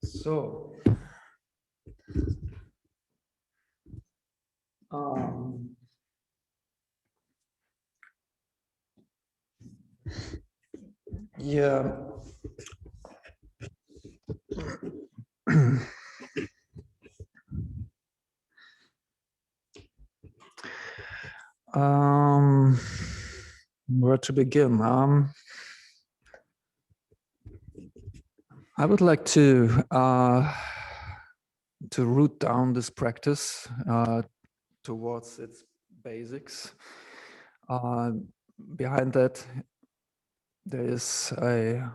So, yeah. Where to begin? I would like to root down this practice towards its basics. Behind that, there is a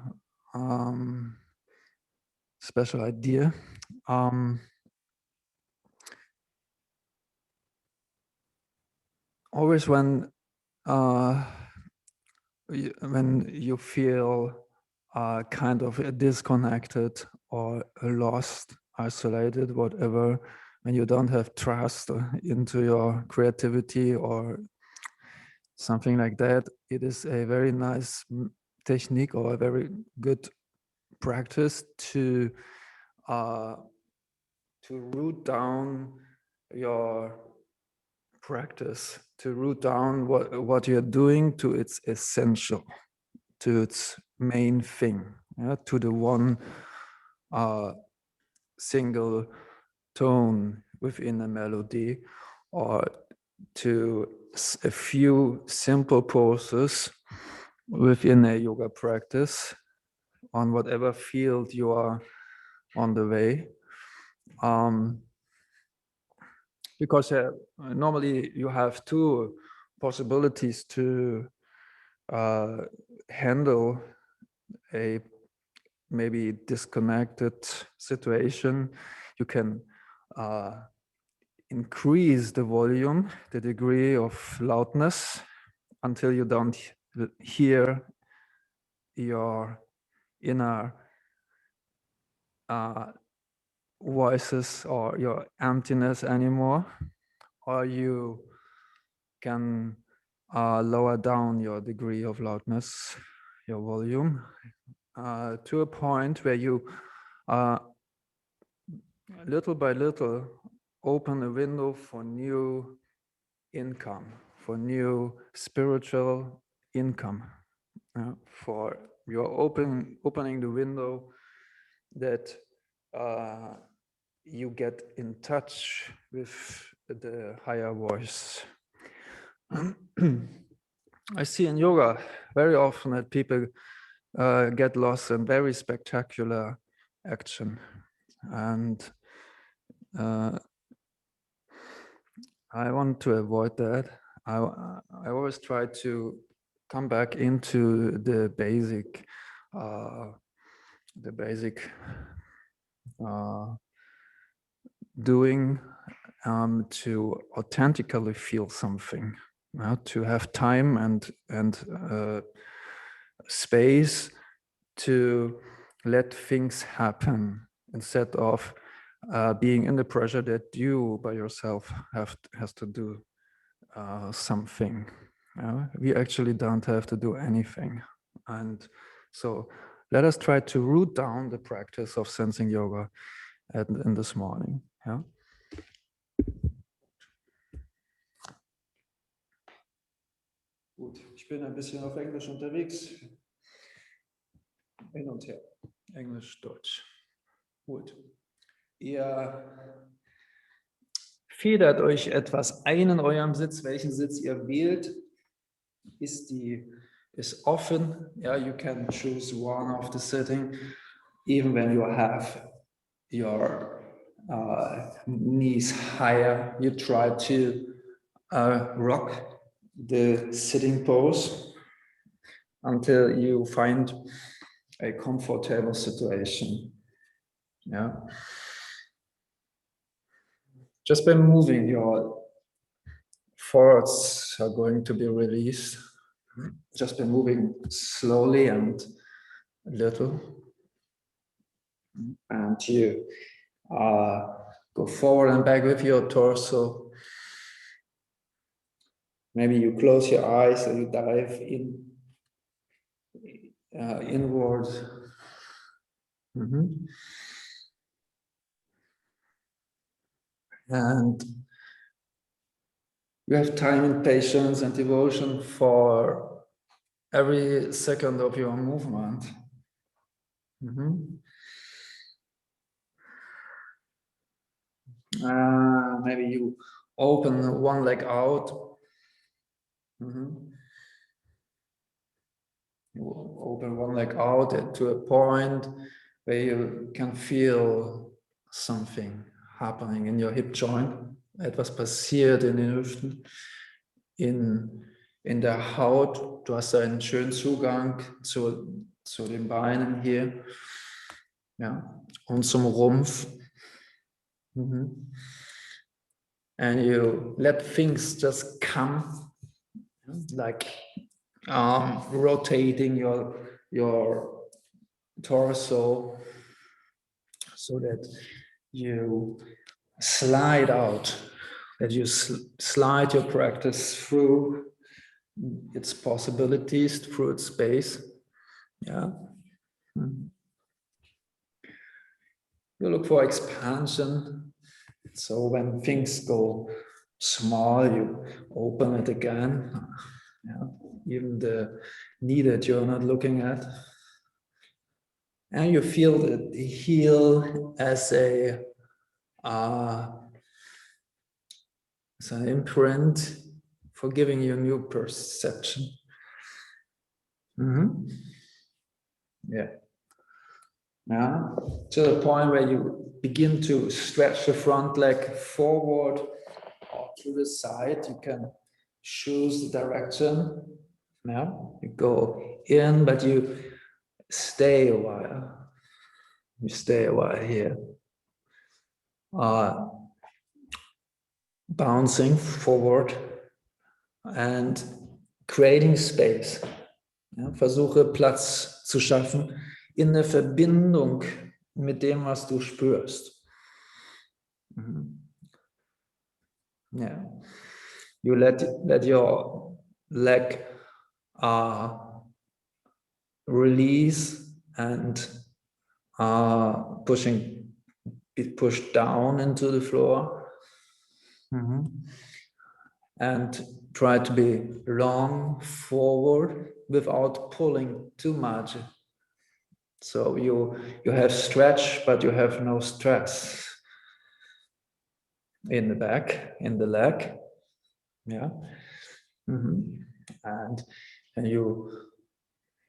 special idea. Always when you feel kind of disconnected or lost, isolated, whatever, when you don't have trust into your creativity or something like that, it is a very nice technique or a very good practice to root down your practice, to root down what you're doing to its essential, to its main thing, to the one single tone within a melody, or to a few simple poses within a yoga practice on whatever field you are on the way. Because normally you have two possibilities to handle a maybe disconnected situation. You can increase the volume, the degree of loudness, until you don't hear your inner voices or your emptiness anymore, or you can lower down your degree of loudness, your volume, to a point where you little by little open a window for new income, for new spiritual income, for you're opening the window that you get in touch with the higher voice. I see in yoga very often that people get lost in very spectacular action, and I want to avoid that. I always try to come back into the basic doing, to authentically feel something, to have time and space to let things happen instead of being in the pressure that you by yourself has to do something. We actually don't have to do anything. And so let us try to root down the practice of sensing yoga in this morning. Yeah. Gut, ich bin ein bisschen auf Englisch unterwegs. Hin und her. Englisch, Deutsch. Gut. Ihr federt euch etwas ein in eurem Sitz. Welchen Sitz ihr wählt, is offen. Yeah, you can choose one of the sitting, even when you have your knees higher. You try to rock the sitting pose until you find a comfortable situation. Yeah. Just by moving, your thoughts are going to be released. Just by moving slowly and a little. And you go forward and back with your torso. Maybe you close your eyes and you dive inwards. And you have time and patience and devotion for every second of your movement. Maybe you open one leg out. You open one leg out to a point where you can feel something happening in your hip joint. Etwas passiert in den Hüften, in der Haut. Du hast einen schönen Zugang zu den Beinen hier, ja, und zum Rumpf. And you let things just come, like rotating your torso so that you slide out, that you slide your practice through its possibilities, through its space. Yeah. You look for expansion. So when things go small, you open it again. Yeah. Even the knee that you're not looking at. And you feel the heel as an imprint for giving you new perception. Yeah. Now, to the point where you begin to stretch the front leg forward or to the side, you can choose the direction. Now, you go in, but you stay a while. You stay a while here. Bouncing forward and creating space. Ja, versuche Platz zu schaffen in der Verbindung mit dem, was du spürst. Yeah. You let your leg release and be pushed down into the floor. And try to be long forward without pulling too much. So you have stretch, but you have no stress in the back, in the leg. Yeah. And you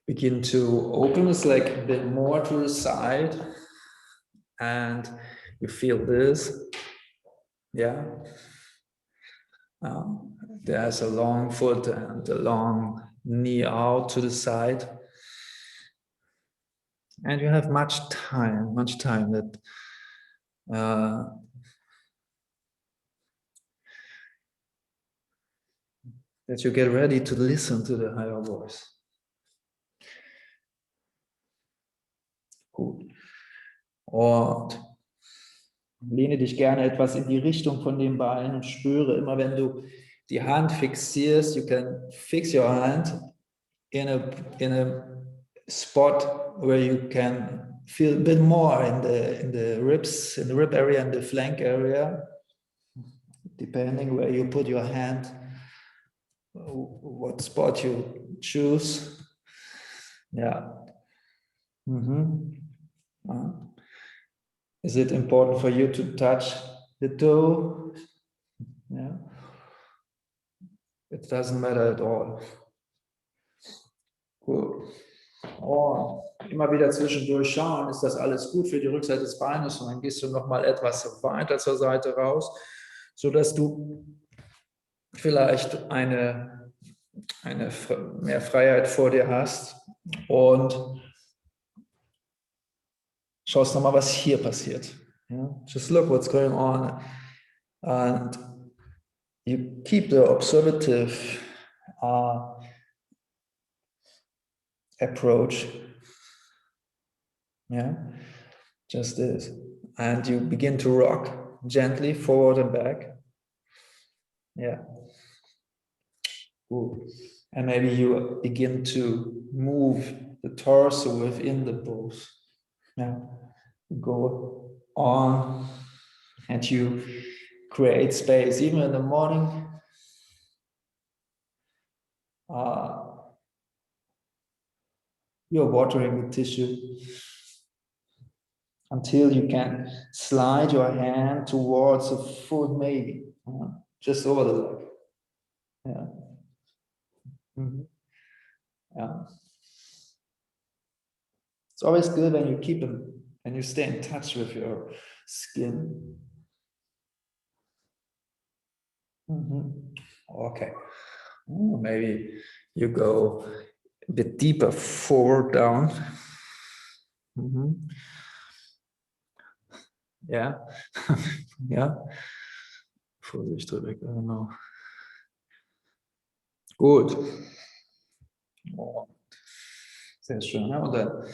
begin to open this leg a bit more to the side, and you feel this. Yeah. There's a long foot and a long knee out to the side. And you have much time that you get ready to listen to the higher voice. Gut. Und lehne dich gerne etwas in die Richtung von dem Bein und spüre immer, wenn du die Hand fixierst, you can fix your hand in a spot where you can feel a bit more in the ribs, in the rib area and the flank area, depending where you put your hand, what spot you choose. Yeah. Is it important for you to touch the toe? Yeah. It doesn't matter at all. Cool. Und immer wieder zwischendurch schauen, ist das alles gut für die Rückseite des Beines, und dann gehst du noch mal etwas weiter zur Seite raus, sodass du vielleicht eine mehr Freiheit vor dir hast, und schaust noch mal, was hier passiert. Yeah? Just look what's going on, and you keep the observative approach. Yeah, just this. And you begin to rock gently forward and back. Yeah. Cool. And maybe you begin to move the torso within the pose. Yeah. Go on and you create space. Even in the morning, you're watering the tissue until you can slide your hand towards a foot, maybe just over the leg. Yeah. Mm-hmm. Yeah. It's always good when you keep them and you stay in touch with your skin. Mm-hmm. Okay. Maybe you go a bit deeper forward down. Mm-hmm. Yeah. Ja. Vorsicht, Rebecca, genau. Gut. Oh. Sehr schön. Ja? Und dann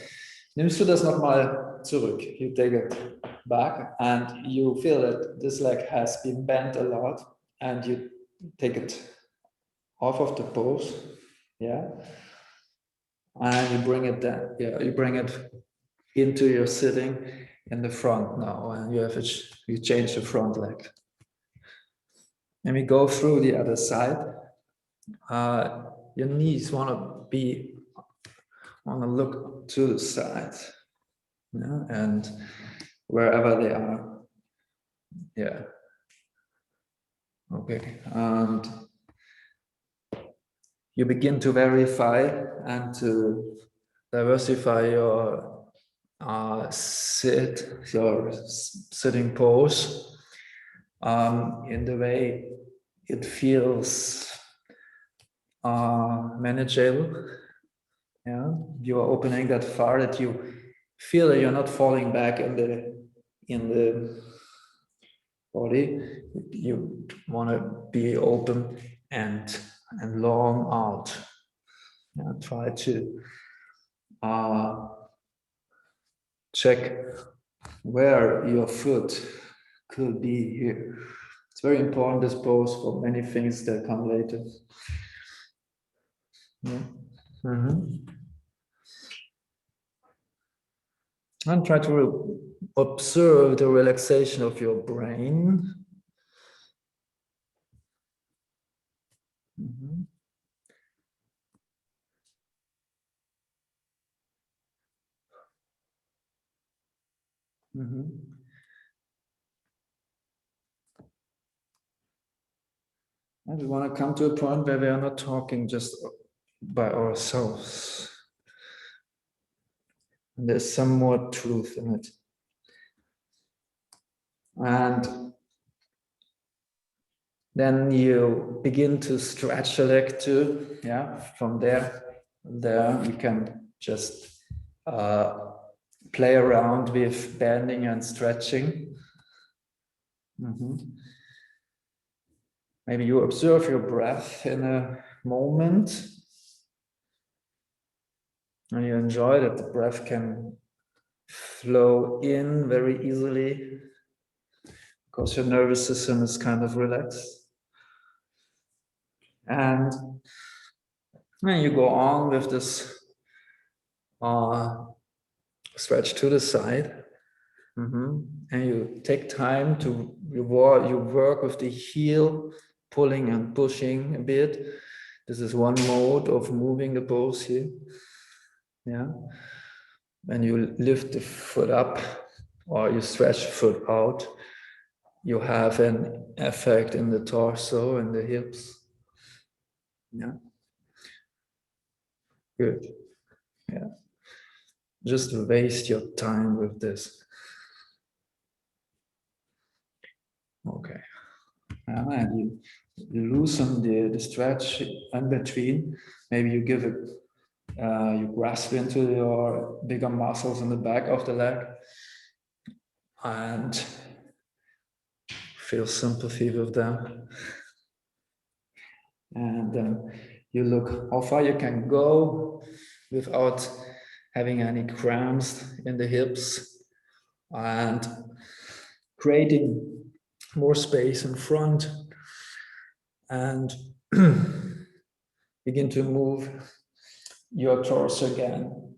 nimmst du das nochmal zurück. You take it back and you feel that this leg has been bent a lot and you take it off of the pose. Yeah. And you bring it down. Yeah, you bring it into your sitting in the front now, and you have you change the front leg. And we go through the other side. Your knees want to look to the side, yeah, and wherever they are. Yeah. Okay. And you begin to verify and to diversify your your sitting pose in the way it feels manageable. Yeah, you are opening that far that you feel that you're not falling back in the body. You want to be open and long out. Yeah, try to check where your foot could be here. It's very important, this pose, for many things that come later. Yeah. Mm-hmm. And try to observe the relaxation of your brain. Mm-hmm. Mm-hmm. And we want to come to a point where we are not talking just by ourselves. And there's some more truth in it. And then you begin to stretch the leg too. Yeah, from there you can just play around with bending and stretching. Mm-hmm. Maybe you observe your breath in a moment and you enjoy that the breath can flow in very easily because your nervous system is kind of relaxed. And then you go on with this stretch to the side. Mm-hmm. And you take time to you work with the heel, pulling and pushing a bit. This is one mode of moving the pose here. Yeah. When you lift the foot up or you stretch the foot out, you have an effect in the torso and the hips. Yeah. Good. Yeah. Just waste your time with this. Okay. And you loosen the stretch in between. Maybe you give it, you grasp into your bigger muscles in the back of the leg and feel sympathy with them. And then you look how far you can go without having any cramps in the hips and creating more space in front. And begin to move your torso again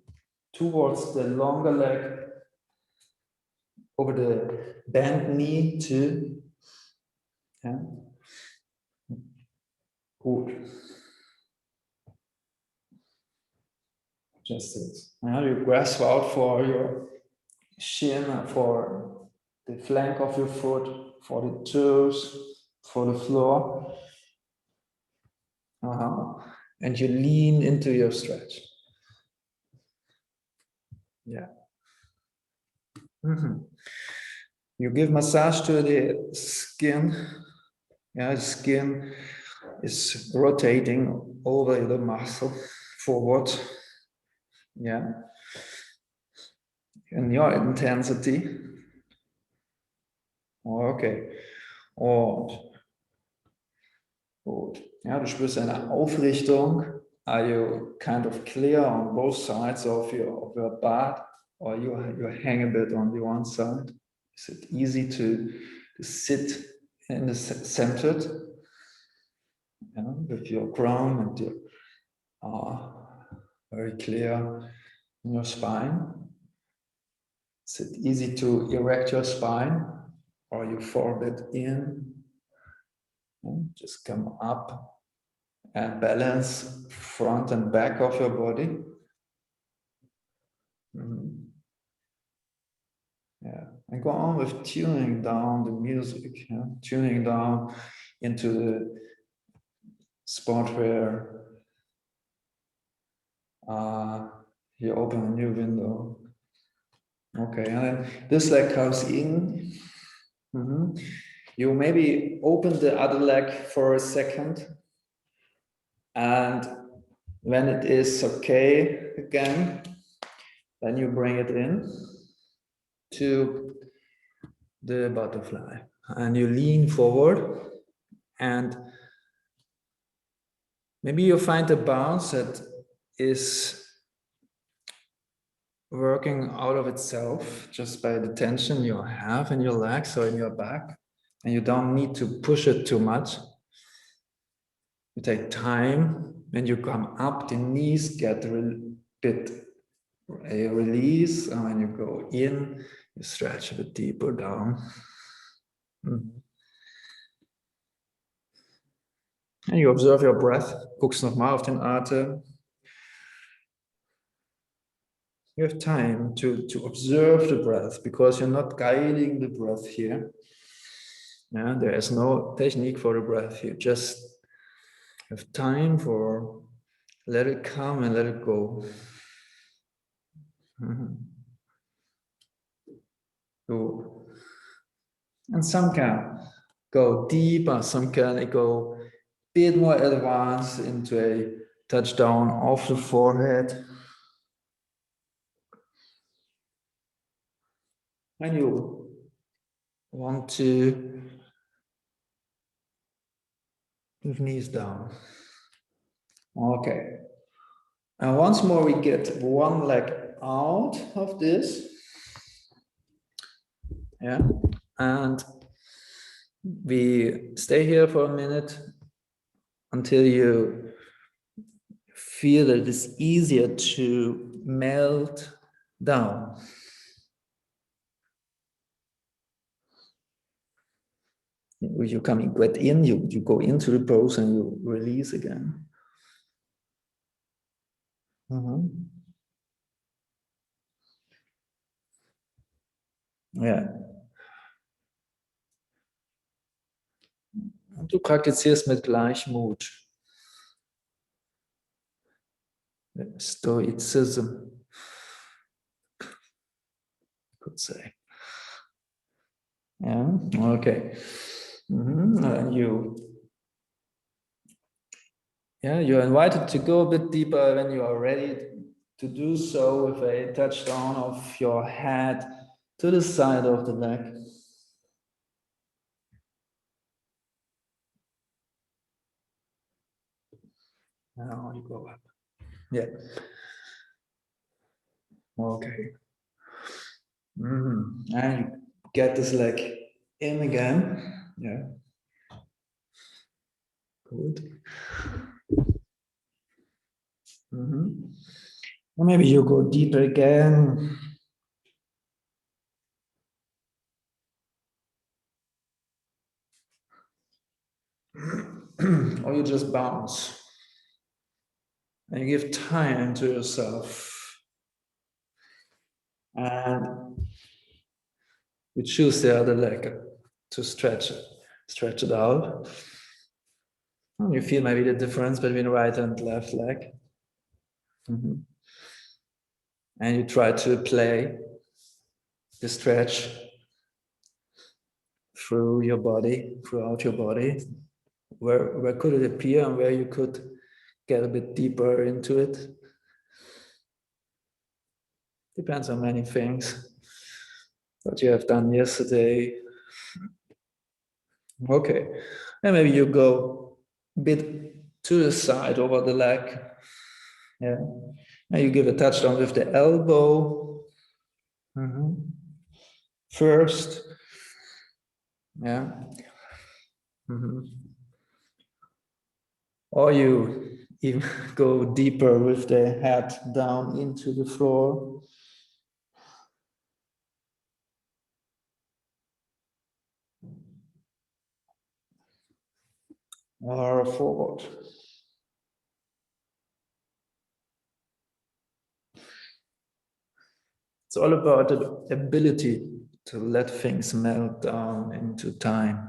towards the longer leg, over the bent knee too. Yeah. Good. Just this. Now you grasp out for your shin, for the flank of your foot, for the toes, for the floor. And you lean into your stretch. Yeah. You give massage to the skin. Yeah, the skin is rotating over the muscle forward. Yeah. And your intensity. Okay. Und gut. Ja, du spürst eine Aufrichtung. Are you kind of clear on both sides of your butt, or you hang a bit on the one side? Is it easy to sit in the centered, with your crown and your very clear in your spine? Is it easy to erect your spine, or you fold it in? Just come up and balance front and back of your body. Yeah, and go on with tuning down the music, tuning down into the spot where you open a new window. Okay, and then this leg comes in. You maybe open the other leg for a second, and when it is okay again, then you bring it in to the butterfly, and you lean forward, and maybe you find a bounce that is working out of itself just by the tension you have in your legs or in your back, and you don't need to push it too much. You take time, and you come up, the knees get a bit a release, and when you go in, you stretch a bit deeper down. And you observe your breath. Guckst nochmal auf den Atem. You have time to observe the breath, because you're not guiding the breath here. Yeah, there is no technique for the breath. You just have time for let it come and let it go. So, and some can go deeper, some can go a bit more advanced into a touchdown of the forehead. When you want to move knees down. Okay. And once more, we get one leg out of this. Yeah. And we stay here for a minute until you feel that it's easier to melt down. You come get in, you go into the pose and you release again. Ja. Und du praktizierst mit Gleichmut. Stoicism, could say. Yeah, okay. You're invited to go a bit deeper when you are ready to do so, with a touchdown of your head to the side of the leg. Now you go up. Yeah. Okay. And you get this leg in again. Yeah. Good. Mm-hmm. Or maybe you go deeper again. Or you just bounce. And you give time to yourself. And you choose the other leg to stretch it out. And you feel maybe the difference between right and left leg. Mm-hmm. And you try to play the stretch through your body, throughout your body. Where could it appear and where you could get a bit deeper into it? Depends on many things. What you have done yesterday. Okay. And maybe you go a bit to the side over the leg. Yeah. And you give a touchdown with the elbow. Mm-hmm. First. Yeah. Mm-hmm. Or you even go deeper with the head down into the floor. Or forward. It's all about the ability to let things melt down into time.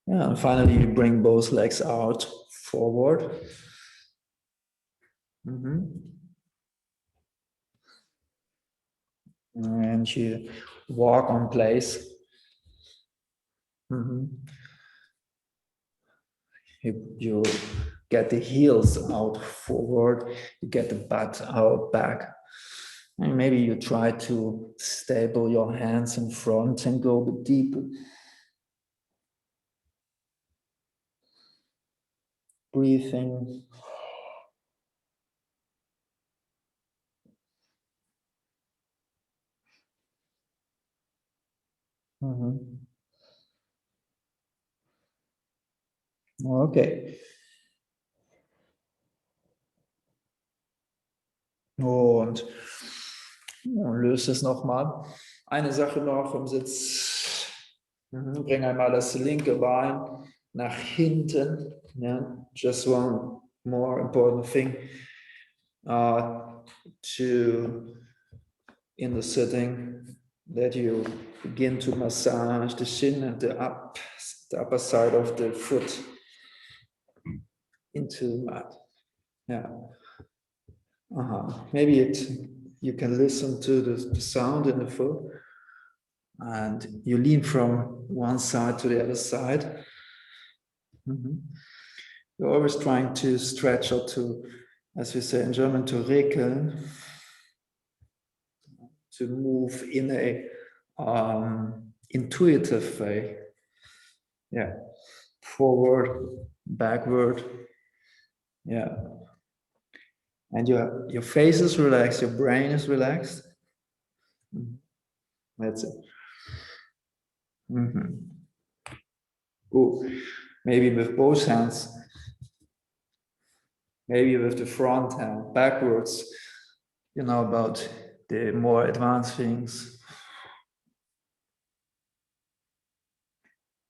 Yeah, and finally you bring both legs out forward. Mm-hmm. And you walk on place. Mm-hmm. You get the heels out forward, you get the butt out back. And maybe you try to stable your hands in front and go a bit deeper. Breathing. Mm-hmm. Okay. Und löse es nochmal. Eine Sache noch im Sitz. Bring einmal das linke Bein nach hinten. Yeah. Just one more important thing to in the sitting, that you begin to massage the shin and the upper side of the foot into the mat. Yeah. Maybe you can listen to the sound in the foot, and you lean from one side to the other side. Mm-hmm. You're always trying to stretch or to, as we say in German, to regeln, to move in a intuitive way. Yeah. Forward, backward. Yeah. And your face is relaxed, your brain is relaxed. Mm-hmm. That's it. Mm-hmm. Good. Maybe with both hands. Maybe with the front hand backwards. You know about the more advanced things.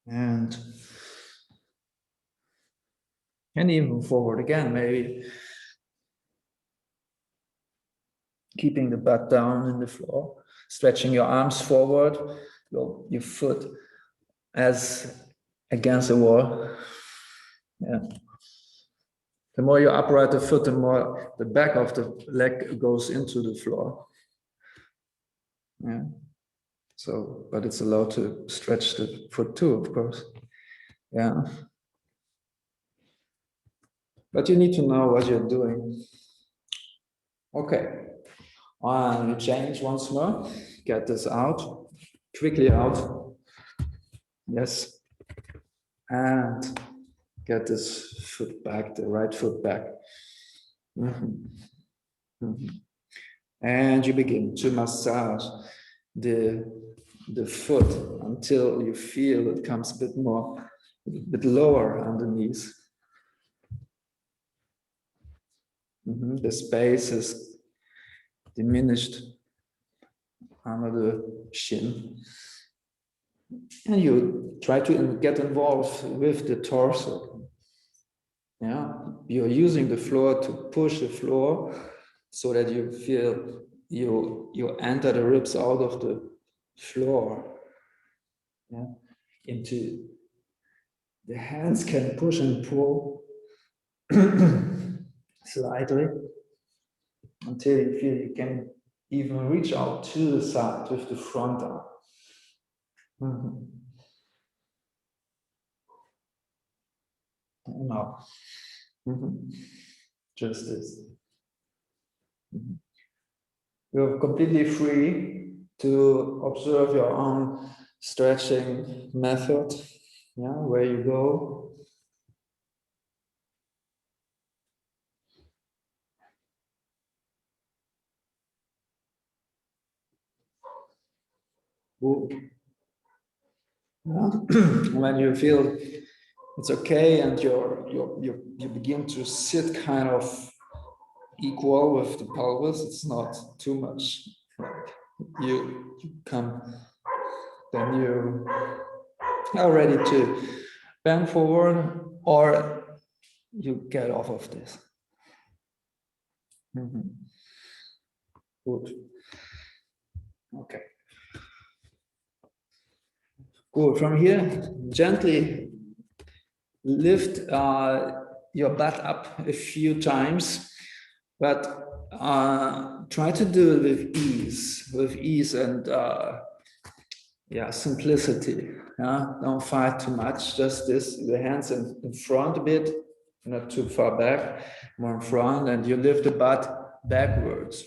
And even forward again, maybe keeping the butt down in the floor, stretching your arms forward, your foot as against the wall. Yeah. The more you upright the foot, the more the back of the leg goes into the floor. Yeah. So, but it's allowed to stretch the foot too, of course. Yeah. But you need to know what you're doing. Okay. And you change once more. Get this out. Quickly out. Yes. And get this foot back, the right foot back. Mm-hmm. Mm-hmm. And you begin to massage the foot until you feel it comes a bit more a bit lower underneath. The space is diminished under the shin. And you try to get involved with the torso. Yeah, you're using the floor to push the floor so that you feel you enter the ribs out of the floor. Yeah, into the hands can push and pull slightly until you feel you can even reach out to the side with the front arm. Now, just this. You're completely free to observe your own stretching method, yeah, where you go. When you feel it's okay and you begin to sit kind of equal with the pelvis, it's not too much. You come, then you are ready to bend forward or you get off of this. Good. Okay. Good. From here, gently lift your butt up a few times, but try to do it with ease and simplicity. Yeah, don't fight too much. Just this, the hands in front a bit, not too far back, more in front, and you lift the butt backwards.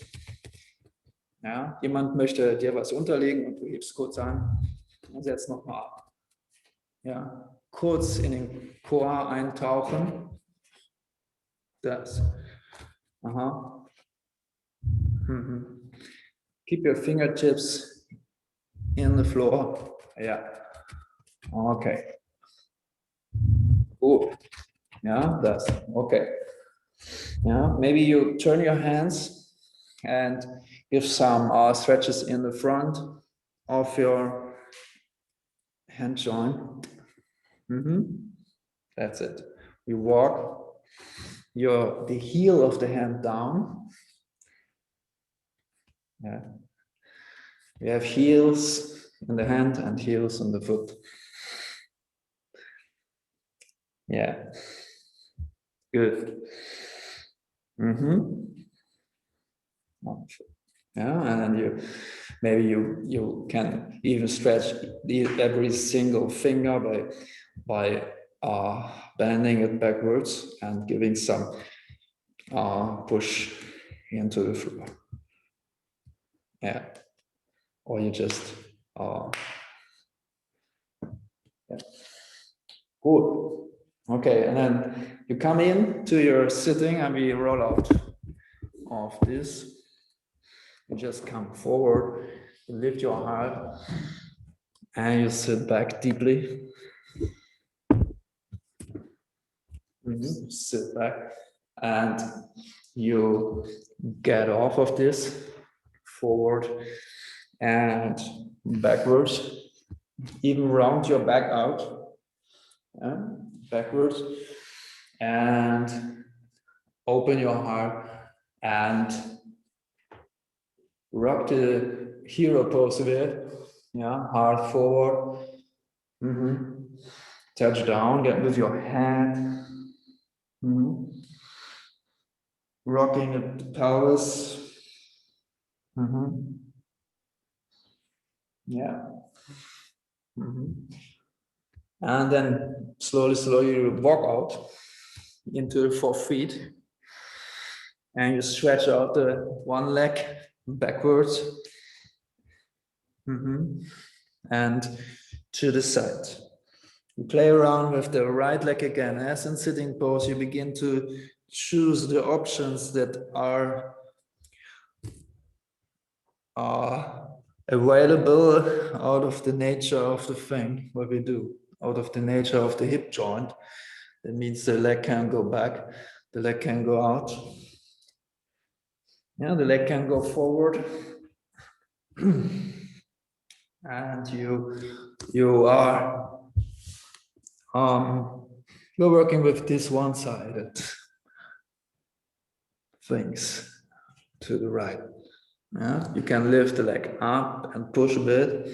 Ja, jemand möchte dir was unterlegen und du hebst kurz an und setzt nochmal ab. Ja, kurz in den Chor eintauchen. Das. Aha. Keep your fingertips in the floor. Yeah. Okay. Oh. Yeah, that's okay. Yeah, maybe you turn your hands and give some stretches in the front of your hand joint. That's it. You walk the heel of the hand down. Yeah. You have heels in the hand and heels on the foot. Yeah. Good. Yeah, and then maybe you can even stretch every single finger by bending it backwards and giving some push into the floor. Yeah, or you just yeah. Good. Okay, and then you come in to your sitting and we roll out of this. You just come forward, you lift your heart, and you sit back deeply. Sit back, and you get off of this, forward and backwards. Even round your back out, backwards, and open your heart and rock the hero pose a bit. Yeah, heart forward. Touch down, get with your hand. Rocking the pelvis. Yeah. And then slowly you walk out into the 4 feet. And you stretch out the one leg backwards. And to the side. You play around with the right leg again. As in sitting pose, you begin to choose the options that are available out of the nature of the thing, what we do. out of the nature of the hip joint. That means the leg can go back, the leg can go out. Yeah, the leg can go forward. And you are you're working with this one-sided things to the right. Yeah, you can lift the leg up and push a bit,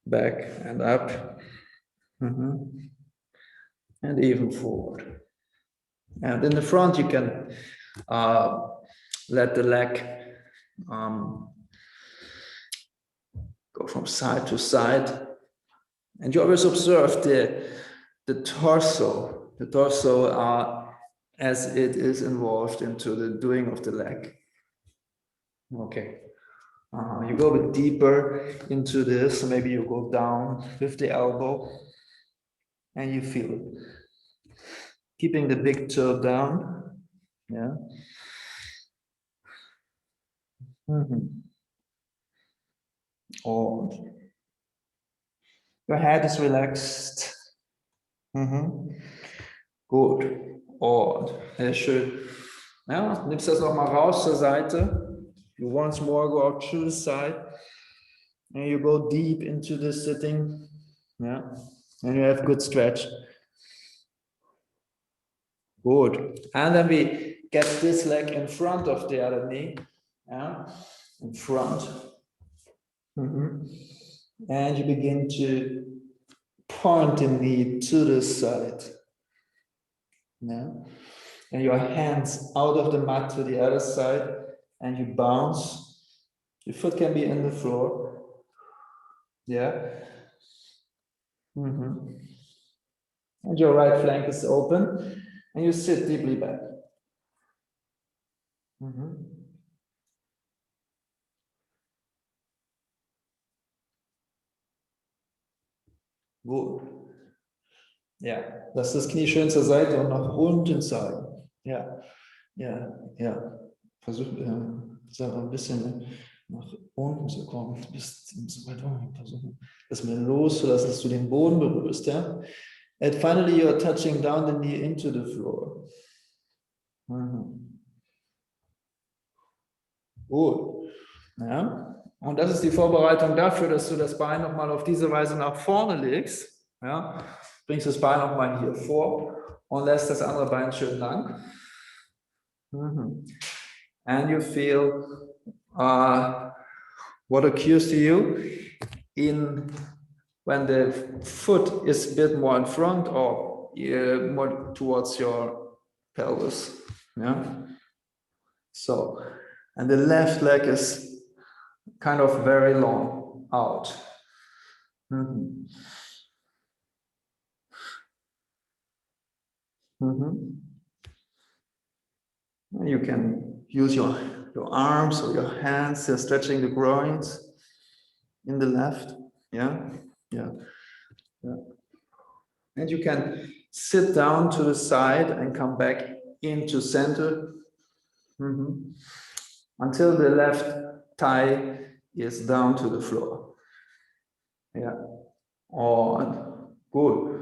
back and up, and even forward. And in the front, you can let the leg go from side to side. And you always observe the torso as it is involved into the doing of the leg. Okay. You go a bit deeper into this, maybe you go down with the elbow and you feel it. Keeping the big toe down. Yeah. Und your head is relaxed. Gut. Und sehr schön. Ja, nimmst das nochmal raus zur Seite. You once more go out to the side. And you go deep into the sitting. Yeah. And you have good stretch. Good. And then we get this leg in front of the other knee. Yeah. In front. And you begin to point the knee to the side. Yeah. And your hands out of the mat to the other side, and you bounce. Your foot can be in the floor. Yeah. And your right flank is open, and you sit deeply back. Gut. Ja, lass das Knie schön zur Seite und nach unten zeigen. Ja, ja, ja. Versuch ein bisschen nach unten zu kommen. Du bist so weit unten. Versuchen, das mal loszulassen, dass du den Boden berührst. Ja? And finally, you are touching down the knee into the floor. Gut. Ja. Und das ist die Vorbereitung dafür, dass du das Bein nochmal auf diese Weise nach vorne legst. Ja. Bringst das Bein nochmal hier vor und lässt das andere Bein schön lang. And you feel what occurs to you when the foot is a bit more in front or more towards your pelvis. Yeah. So, and the left leg is kind of very long out. You can use your arms or your hands, stretching the groins in the left. Yeah, yeah, yeah. And you can sit down to the side and come back into center until the left thigh is down to the floor. Yeah. Und gut.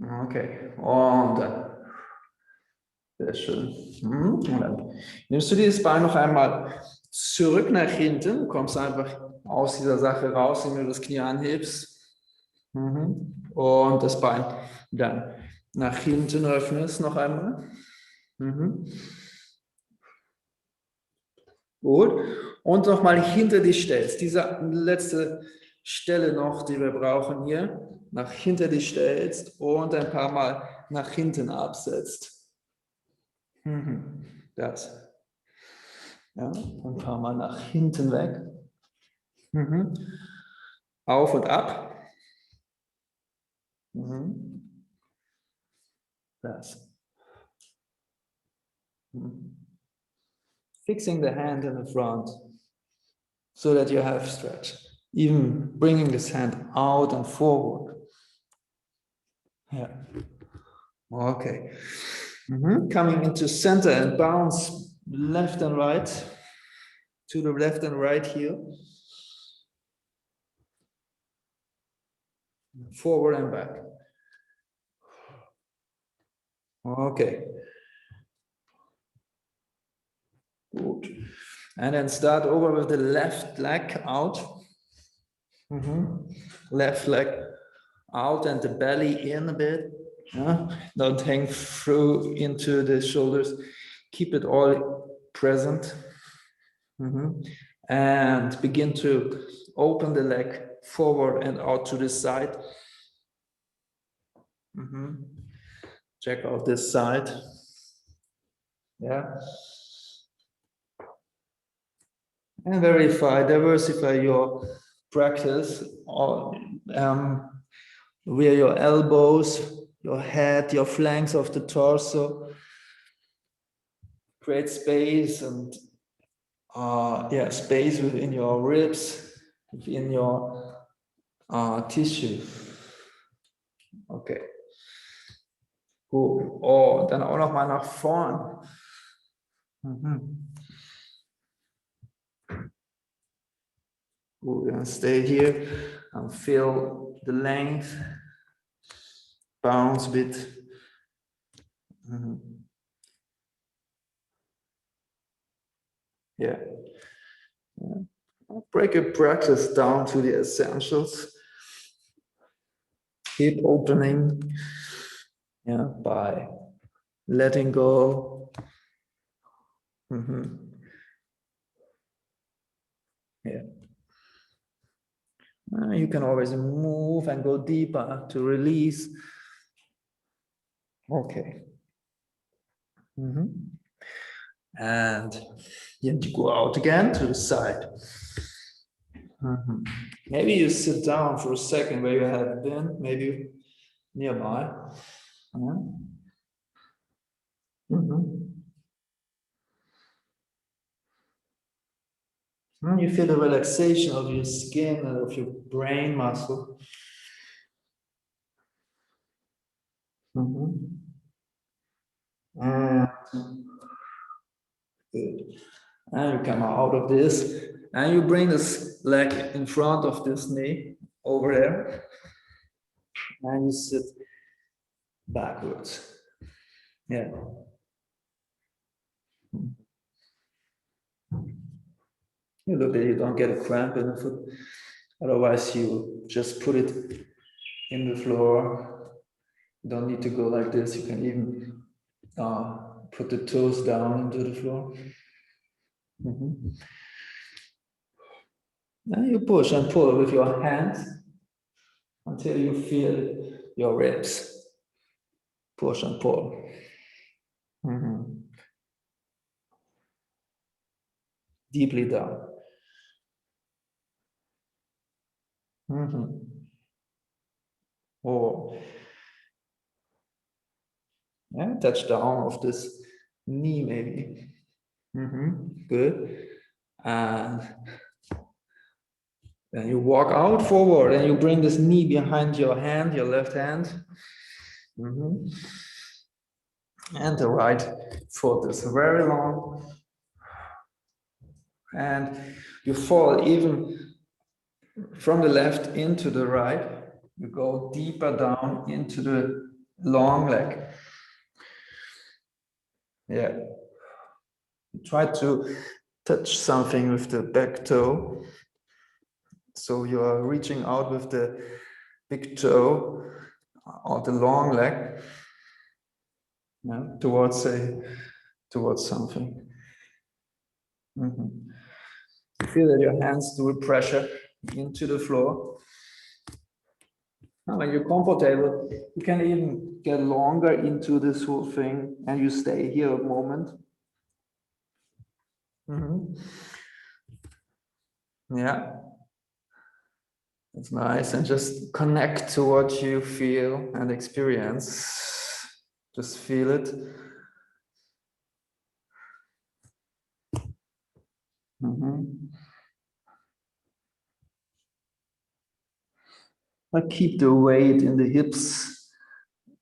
Okay. Und dann. Sehr schön. Und dann nimmst du dieses Bein noch einmal zurück nach hinten, kommst einfach aus dieser Sache raus, indem du das Knie anhebst. Und das Bein dann nach hinten öffnest noch einmal. Gut. Und nochmal hinter dich stellst. Diese letzte Stelle noch, die wir brauchen hier, nach hinter dich stellst und ein paar Mal nach hinten absetzt. Das. Ja, ein paar Mal nach hinten weg. Auf und ab. Das. Fixing the hand in the front so that you have stretch. Even bringing this hand out and forward. Yeah. Okay. Coming into center and bounce left and right to the left and right heel. Forward and back. Okay. Good. And then start over with the left leg out. Left leg out and the belly in a bit. Don't hang through into the shoulders. Keep it all present. And begin to open the leg forward and out to the side. Check out this side. Yeah. And diversify your practice, or where your elbows, your head, your flanks of the torso. Create space and space within your ribs, within your tissue. Okay. Gut. Oh, dann auch noch mal nach vorn. Good. And stay here and feel the length. Bounce a bit. Yeah. Break your practice down to the essentials. Keep opening, by letting go. Yeah. You can always move and go deeper to release. Okay. And then you go out again to the side. Maybe you sit down for a second where you have been, maybe nearby. You feel the relaxation of your skin and of your brain muscle. And good. And you come out of this, and you bring this leg in front of this knee over there, and you sit backwards. Yeah. You look that you don't get a cramp in the foot. Otherwise, you just put it in the floor. You don't need to go like this. You can even put the toes down into the floor. Now you push and pull with your hands until you feel your ribs. Push and pull. Deeply down. Oh. Yeah, touch down of this knee maybe. Good. And then you walk out forward and you bring this knee behind your hand, your left hand. And the right foot is very long. And you fall even from the left into the right. You go deeper down into the long leg. Yeah. Try to touch something with the back toe. So you are reaching out with the big toe or the long leg, towards something. You feel that your hands do pressure into the floor. Now, when you're comfortable, you can even get longer into this whole thing, and you stay here a moment. Yeah, that's nice. And just connect to what you feel and experience. Just feel it. But keep the weight in the hips.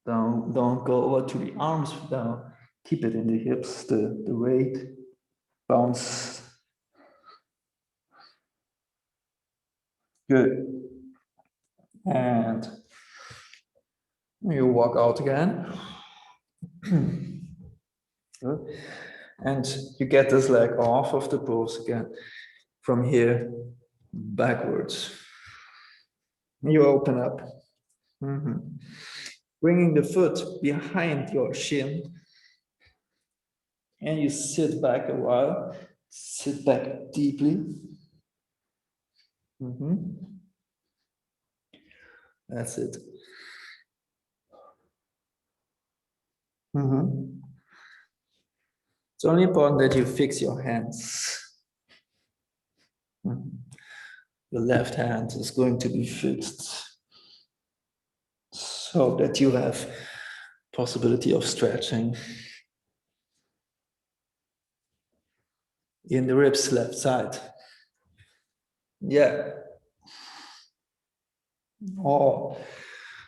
Don't go over to the arms down. Keep it in the hips, the weight. Bounce. Good. And You walk out again. And you get this leg off of the pose again. From here, backwards. You open up. Bringing the foot behind your shin. And you sit back a while. Sit back deeply. That's it. It's only important that you fix your hands. The left hand is going to be fixed so that you have possibility of stretching in the ribs left side. Ja. Oh,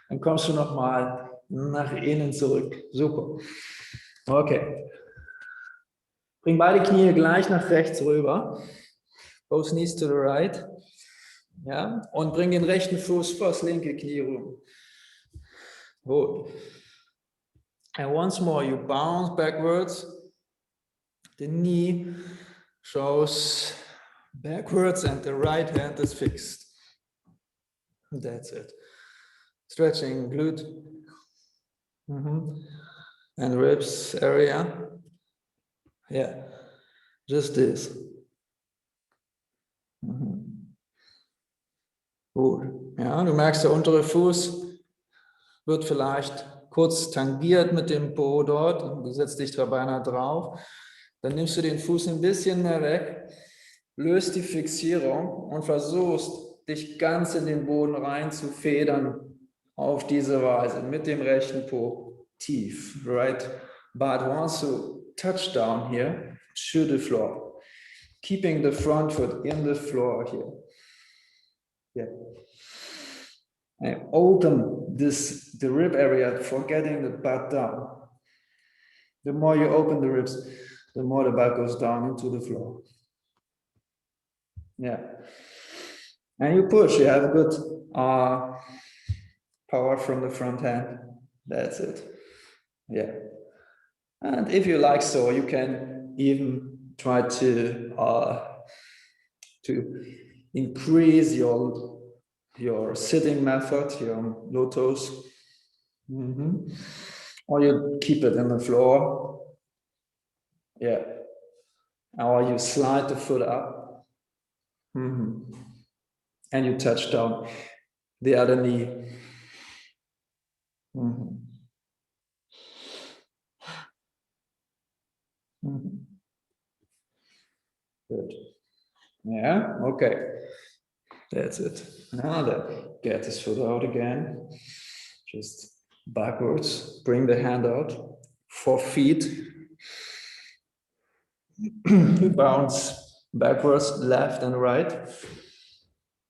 dann kommst du noch mal nach innen zurück. Super. Okay. Bring beide Knie gleich nach rechts rüber. Both knees to the right. Ja. Und bring den rechten Fuß vor das linke Knie rum. Gut. And once more, you bounce backwards. The knee shows backwards and the right hand is fixed. That's it. Stretching glute and ribs area. Yeah, just this. Gut. Ja, du merkst, der untere Fuß wird vielleicht kurz tangiert mit dem Po dort. Du setzt dich da beinahe drauf. Dann nimmst du den Fuß ein bisschen mehr weg, löst die Fixierung und versuchst, dich ganz in den Boden rein zu federn auf diese Weise mit dem rechten Po tief, right? But once you touch down here to the floor, keeping the front foot in the floor here. Yeah. And open the rib area for getting the butt down. The more you open the ribs, the more the butt goes down into the floor. Yeah. And you push, you have a good power from the front hand. That's it. Yeah. And if you like so, you can even try to increase your sitting method, your lotus. Or you keep it in the floor. Yeah. Or you slide the foot up. And you touch down the other knee. Good. Yeah, okay. That's it. Now then, get this foot out again. Just backwards. Bring the hand out. 4 feet. You bounce backwards, left and right.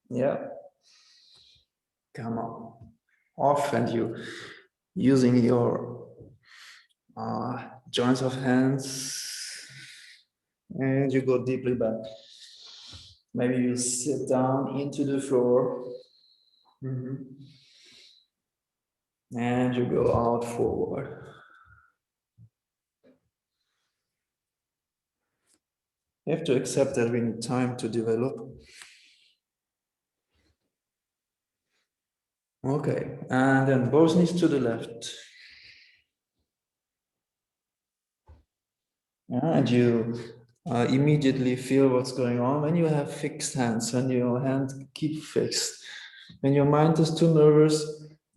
Yeah. Come on. Off, and you using your joints of hands. And you go deeply back. Maybe you sit down into the floor. And you go out forward. You have to accept that we need time to develop. Okay, and then both knees to the left. Yeah, and you immediately feel what's going on when you have fixed hands, when your hands keep fixed. When your mind is too nervous,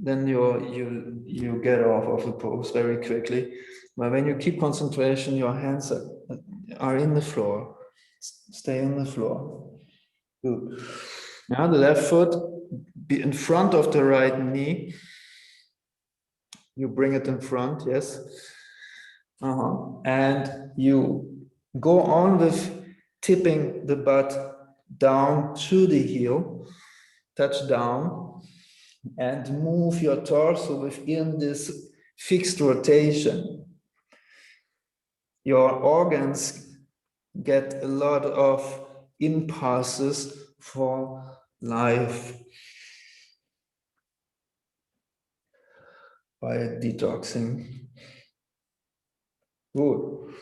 then you get off of the pose very quickly. But when you keep concentration, your hands are in the floor. Stay on the floor. Good. Now the left foot be in front of the right knee. You bring it in front, yes. And you go on with tipping the butt down to the heel, touch down, and move your torso within this fixed rotation. Your organs get a lot of impulses for life. bei Detoxing. Gut.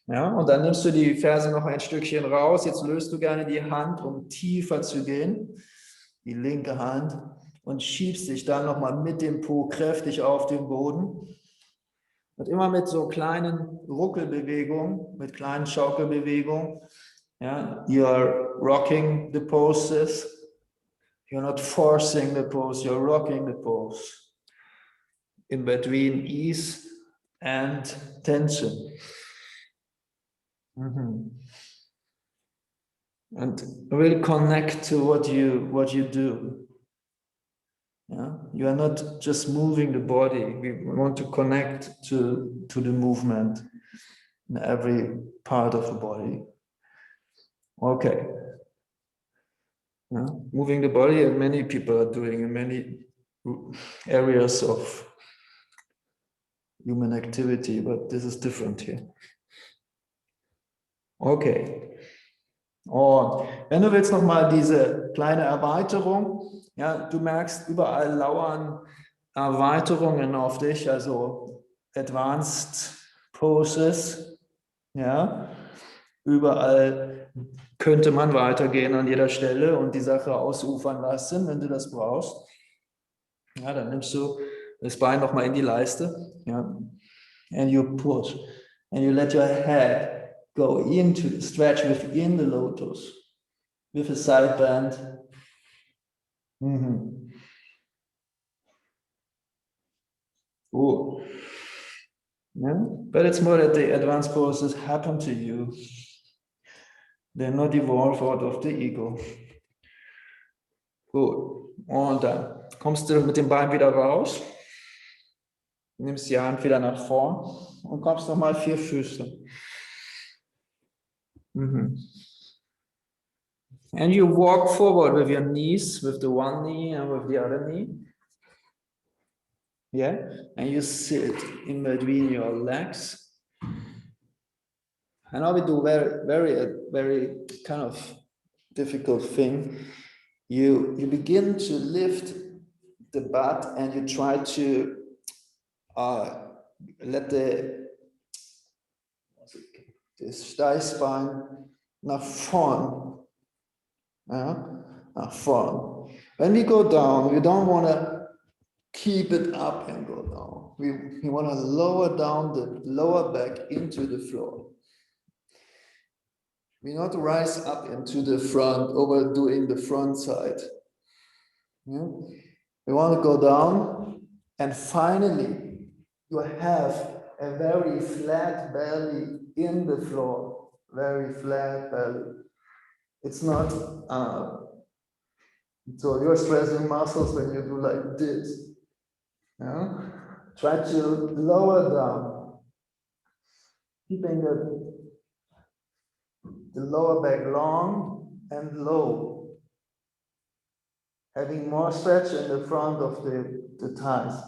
Ja, und dann nimmst du die Ferse noch ein Stückchen raus. Jetzt löst du gerne die Hand, um tiefer zu gehen, die linke Hand, und schiebst dich dann nochmal mit dem Po kräftig auf den Boden. Und immer mit so kleinen Ruckelbewegungen, mit kleinen Schaukelbewegungen. Ja, you're rocking the poses. You're not forcing the pose, you're rocking the pose. In between ease and tension. And really connect to what you do. Yeah? You are not just moving the body. We want to connect to the movement in every part of the body. Okay. Yeah? Moving the body, and many people are doing in many areas of human activity, but this is different here. Okay. Und wenn du willst nochmal diese kleine Erweiterung, ja, du merkst, überall lauern Erweiterungen auf dich, also Advanced Poses, ja, überall könnte man weitergehen an jeder Stelle und die Sache ausufern lassen, wenn du das brauchst. Ja, dann nimmst du das Bein nochmal in die Leiste, ja, and you push, and you let your head go into the stretch within the lotus with a side bend. Oh. Yeah? But it's more that the advanced poses happen to you. They're not evolved out of the ego. Gut. Und dann kommst du mit dem Bein wieder raus, nimmst die Hand wieder nach vorn und kommst nochmal 4 Füße. And you walk forward with your knees, with the one knee and with the other knee. Yeah, and you sit in between your legs. And now we do very kind of difficult thing. You begin to lift the butt and you try to let the Steißbein nach vorn. Nach vorn. When we go down, we don't want to keep it up and go down. We want to lower down the lower back into the floor. We not rise up into the front, overdoing the front side. Yeah? We want to go down, and finally, you have a very flat belly in the floor. Very flat belly. It's not, so you're stressing muscles when you do like this. Yeah? Try to lower down, keeping the lower back long and low, having more stretch in the front of the thighs.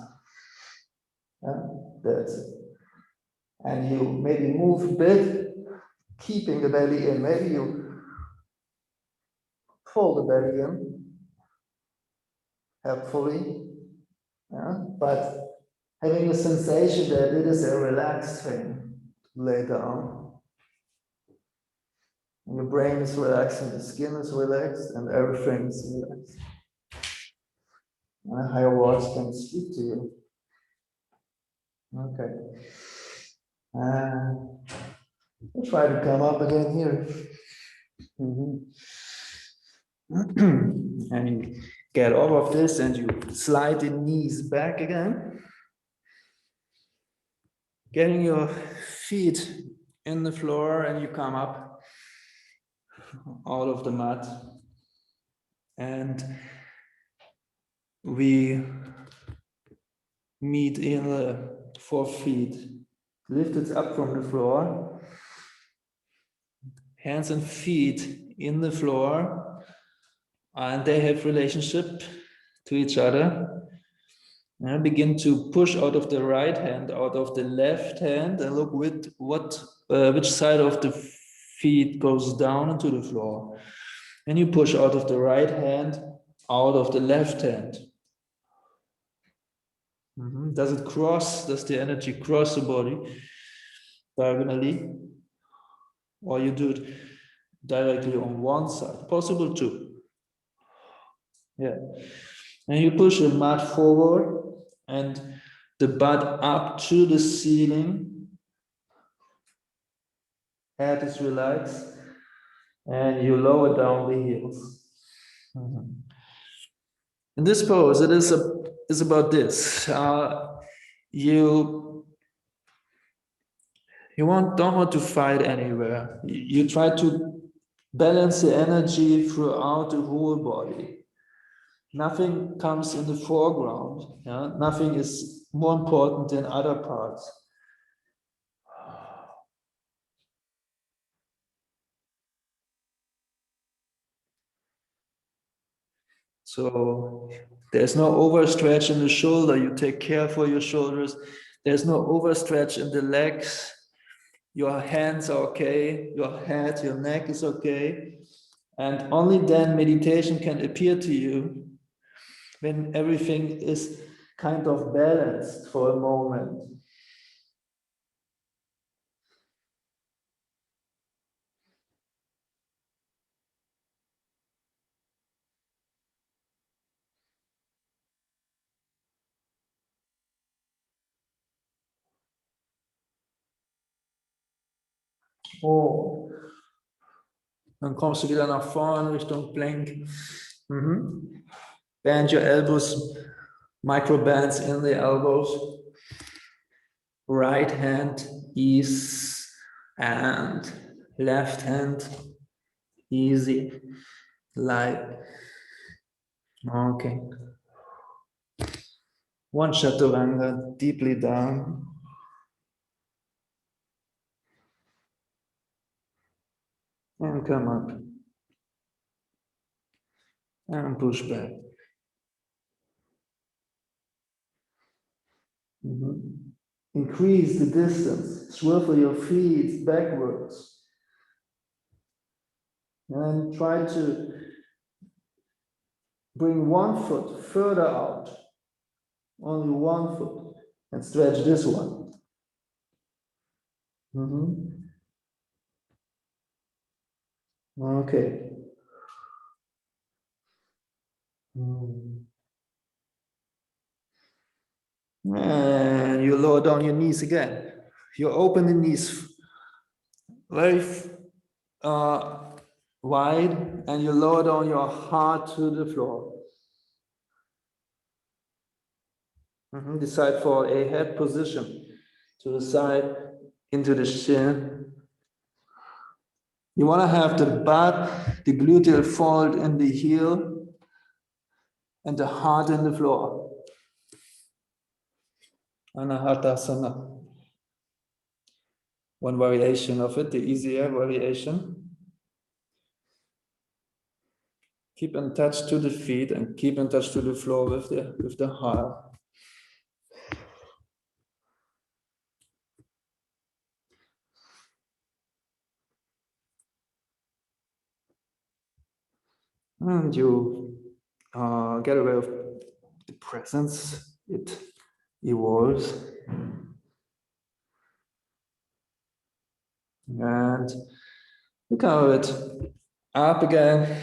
Yeah? That's it. And you maybe move a bit, keeping the belly in. Maybe you pull the belly in, helpfully. Yeah? But having a sensation that it is a relaxed thing to lay down. And your brain is relaxed, and the skin is relaxed, and everything is relaxed. And a higher voice can speak to you. Okay. We'll try to come up again here. And you get off of this and you slide the knees back again. Getting your feet in the floor, and you come up out of the mat. And we meet in the 4 feet. Lifted up from the floor. Hands and feet in the floor. And they have relationship to each other. And begin to push out of the right hand, out of the left hand, and look with which side of the feet goes down into the floor. And you push out of the right hand, out of the left hand. Does it cross? Does the energy cross the body diagonally? Or you do it directly on one side? Possible too. Yeah. And you push the mat forward and the butt up to the ceiling. Head is relaxed. And you lower down the heels. In this pose, it is about this. You don't want to fight anywhere. You try to balance the energy throughout the whole body. Nothing comes in the foreground. Yeah? Nothing is more important than other parts. So there's no overstretch in the shoulder. You take care for your shoulders. There's no overstretch in the legs. Your hands are okay. Your head, your neck is okay. And only then meditation can appear to you when everything is kind of balanced for a moment. Oh, dann kommst du wieder nach vorne Richtung Plank. Bend your elbows, micro bends in the elbows. Right hand ease and left hand easy, light. Okay. One chaturanga deeply down. And come up. And push back. Increase the distance. Swivel your feet backwards. And try to bring one foot further out. Only one foot. And stretch this one. Okay. And you lower down your knees again. You open the knees very wide and you lower down your heart to the floor. Decide for a head position to the side, into the shin. You want to have the butt, the gluteal fold in the heel, and the heart in the floor. Anahatasana. One variation of it, the easier variation. Keep in touch to the feet and keep in touch to the floor with the heart. And you get aware of the presence. It evolves. And you cover it up again.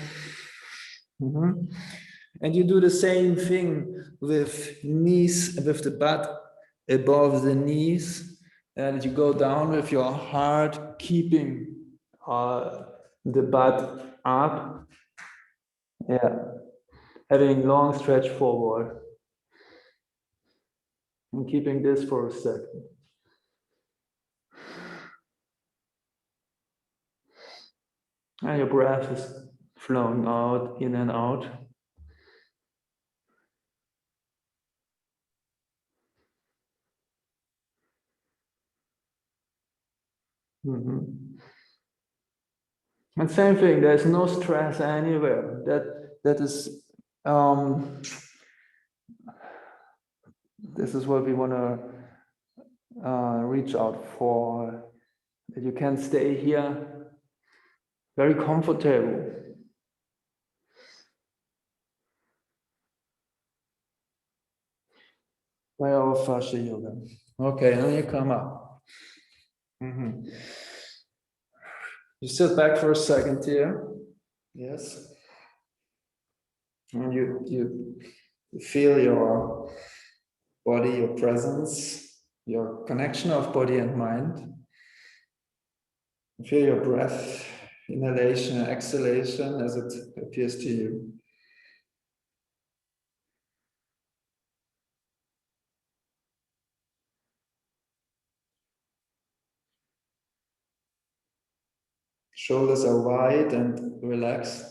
And you do the same thing with knees, with the butt above the knees. And you go down with your heart, keeping the butt up. Yeah. Having long stretch forward. And keeping this for a second. And your breath is flowing out, in and out. And same thing, there's no stress anywhere. That is this is what we want to reach out for. That you can stay here very comfortable. Myofascia yoga. Okay, now you come up. You sit back for a second here. Yes. And you feel your body, your presence, your connection of body and mind. Feel your breath, inhalation and exhalation as it appears to you. Shoulders are wide and relaxed.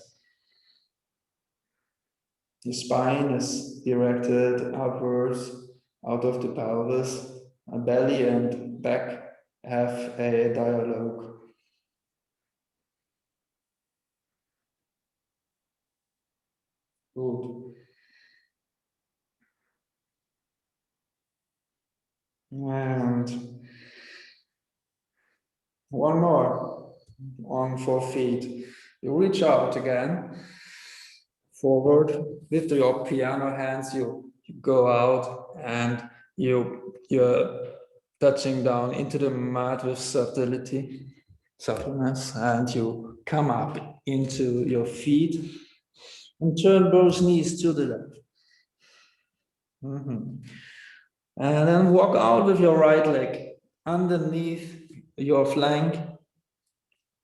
The spine is erected upwards out of the pelvis. Belly and back have a dialogue. Good. And one more on 4 feet. You reach out again, forward with your piano hands. You go out and you're touching down into the mat with suppleness, and you come up into your feet and turn both knees to the left. And then walk out with your right leg underneath your flank.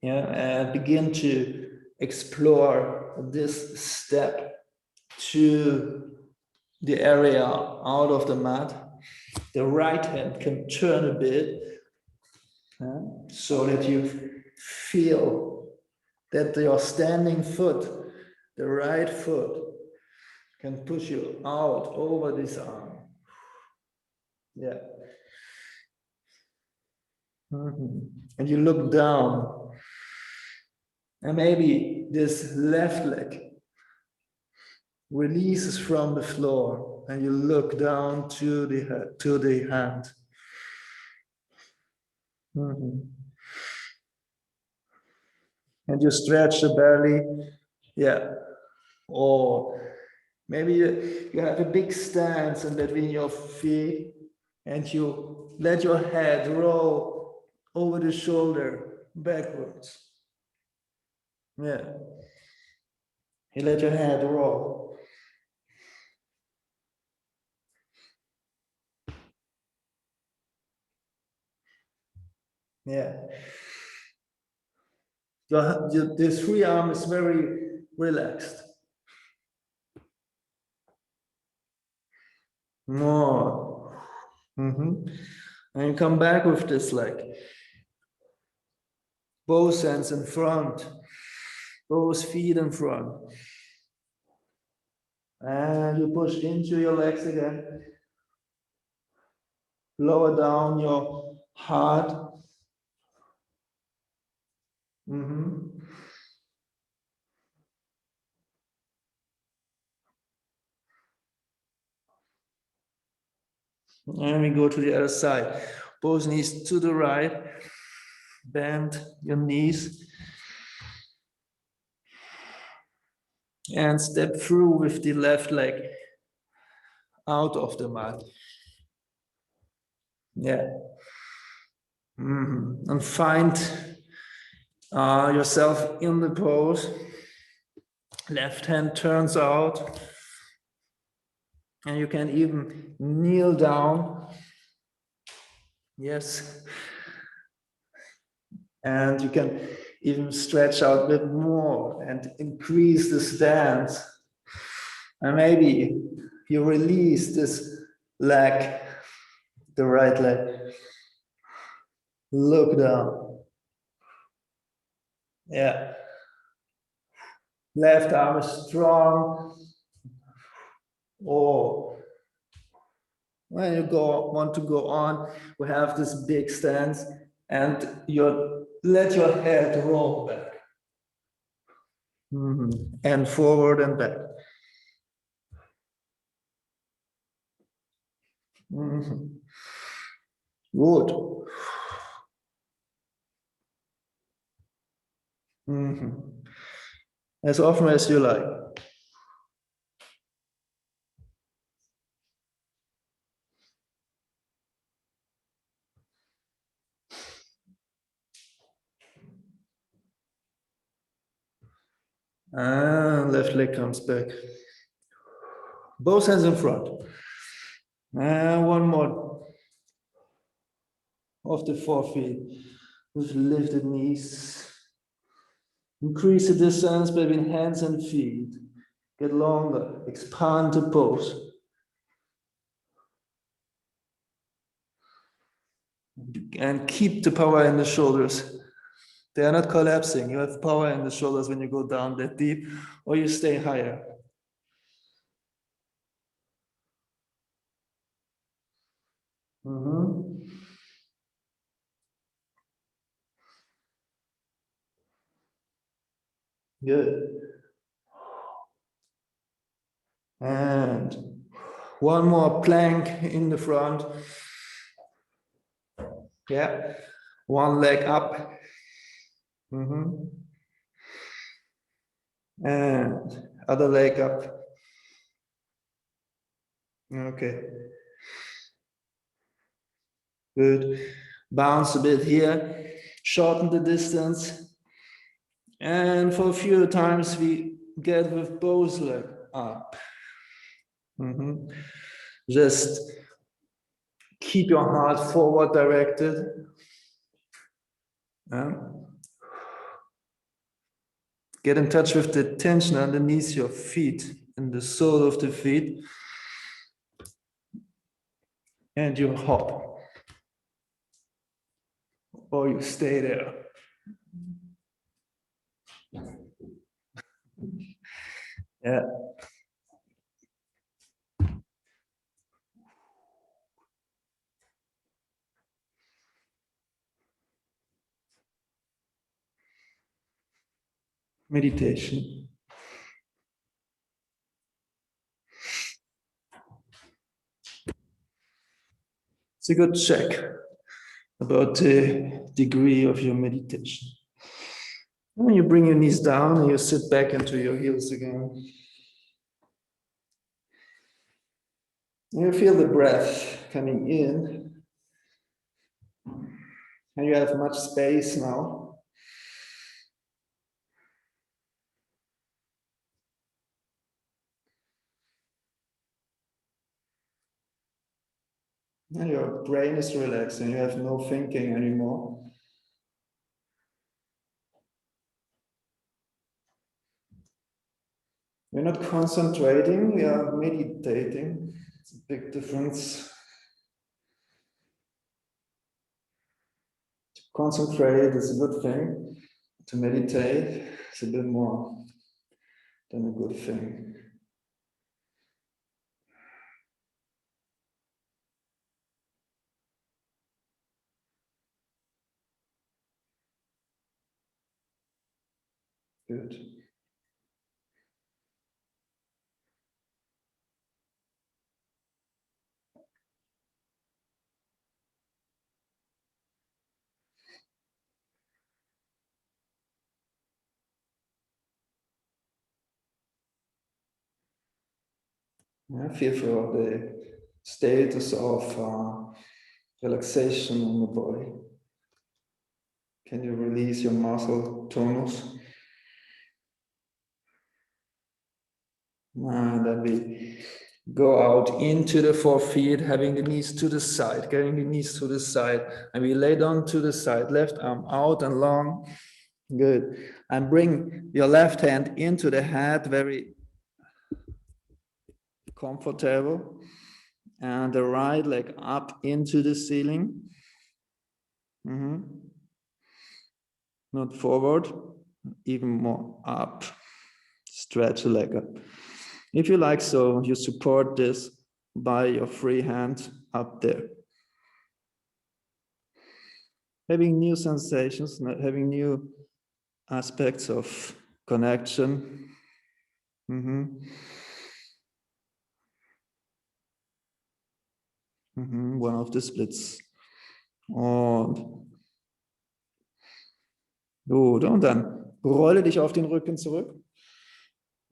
Yeah, and begin to explore this step to the area out of the mat. The right hand can turn a bit, so that you feel that your standing foot, the right foot, can push you out over this arm. Yeah. And you look down, and maybe this left leg releases from the floor, and you look down to the hand. And you stretch the belly. Yeah. Or maybe you have a big stance in between your feet, and you let your head roll over the shoulder backwards. Yeah. You let your head roll. Yeah. This free arm is very relaxed. More. And you come back with this leg. Both hands in front. Both feet in front. And you push into your legs again. Lower down your heart. And we go to the other side. Both knees to the right. Bend your knees. And step through with the left leg out of the mat. Yeah. And find yourself in the pose. Left hand turns out. And you can even kneel down. Yes. And you can even stretch out a bit more and increase the stance. And maybe you release this leg, the right leg. Look down. Yeah. Left arm is strong. Or when you want to go on, we have this big stance, and you let your head roll back. And forward and back. Good. As often as you like. And left leg comes back. Both hands in front. And one more. Off the 4 feet. With lifted knees. Increase the distance between hands and feet. Get longer. Expand the pose. And keep the power in the shoulders. They are not collapsing. You have power in the shoulders when you go down that deep, or you stay higher. Good. And one more plank in the front. Yeah. One leg up. And other leg up. Okay. Good. Bounce a bit here. Shorten the distance. And for a few times we get with both legs up. Just keep your heart forward directed. Get in touch with the tension underneath your feet, in the sole of the feet. And you hop. Or you stay there. Yeah. Meditation. It's a good check about the degree of your meditation. And you bring your knees down and you sit back into your heels again. You feel the breath coming in. And you have much space now. And your brain is relaxed and you have no thinking anymore. We're not concentrating, we are meditating. It's a big difference. To concentrate is a good thing. To meditate is a bit more than a good thing. Good. I feel for the status of relaxation in the body. Can you release your muscle tonus? And then we go out into the 4 feet, having the knees to the side, getting the knees to the side. And we lay down to the side, left arm out and long. Good. And bring your left hand into the head, very comfortable. And the right leg up into the ceiling. Not forward, even more up. Stretch the leg up. If you like so, you support this by your free hand up there. Having new sensations, having new aspects of connection. One of the splits. Und gut, und dann rolle dich auf den Rücken zurück.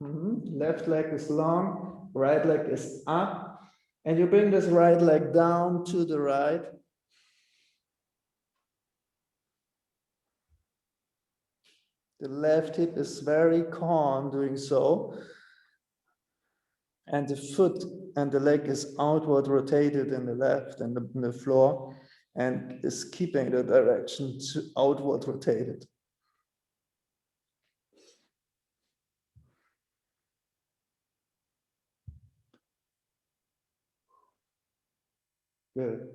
Left leg is long, right leg is up. And you bring this right leg down to the right. The left hip is very calm doing so. And the foot and the leg is outward rotated in the left and in the floor and is keeping the direction to outward rotated. Good.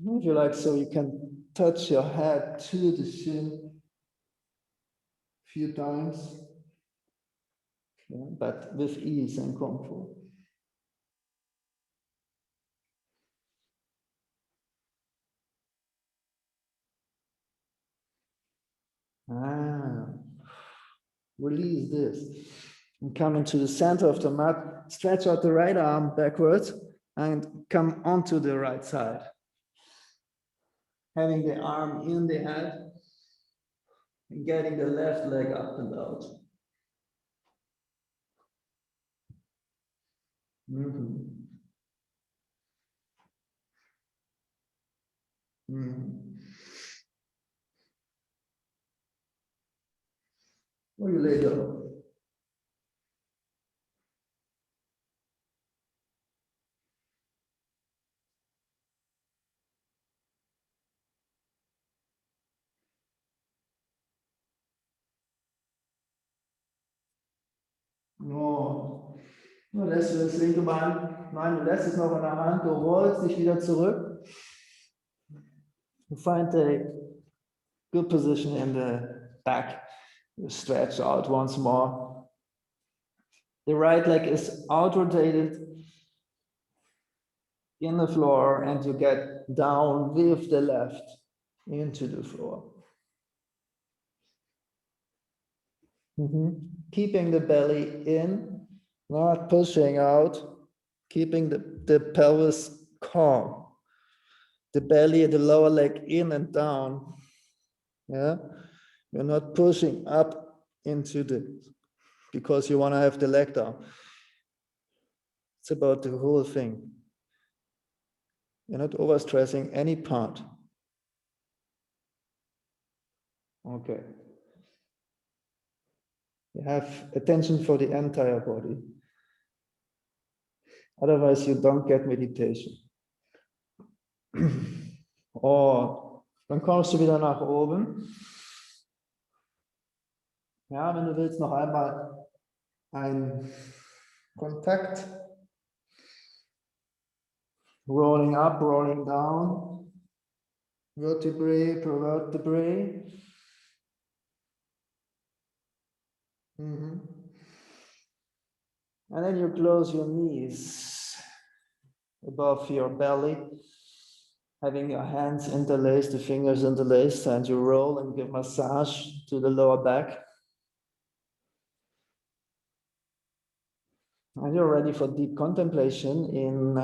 If you like, so you can touch your head to the shin a few times, yeah, but with ease and comfort. Release this. And come into the center of the mat, stretch out the right arm backwards and come onto the right side. Having the arm in the head and getting the left leg up and out. Mm-hmm. Mm-hmm. Or you lay down. No. Nur lässt du das linke Bein, nein, du lässt es noch in der Hand, du rollst dich wieder zurück. You find a good position in the back. You stretch out once more. The right leg is out rotated in the floor and you get down with the left into the floor. Keeping the belly in, not pushing out, keeping the pelvis calm. The belly and the lower leg in and down. Yeah, you're not pushing up into the, because you want to have the leg down. It's about the whole thing. You're not overstressing any part. Okay. You have attention for the entire body. Otherwise, you don't get meditation. Oh, dann kommst du wieder nach oben. Ja, wenn du willst, noch einmal ein Kontakt. Rolling up, rolling down. Vertebrae per vertebrae. And then you close your knees above your belly, having your hands interlaced, the fingers interlaced, and you roll and give massage to the lower back. And you're ready for deep contemplation in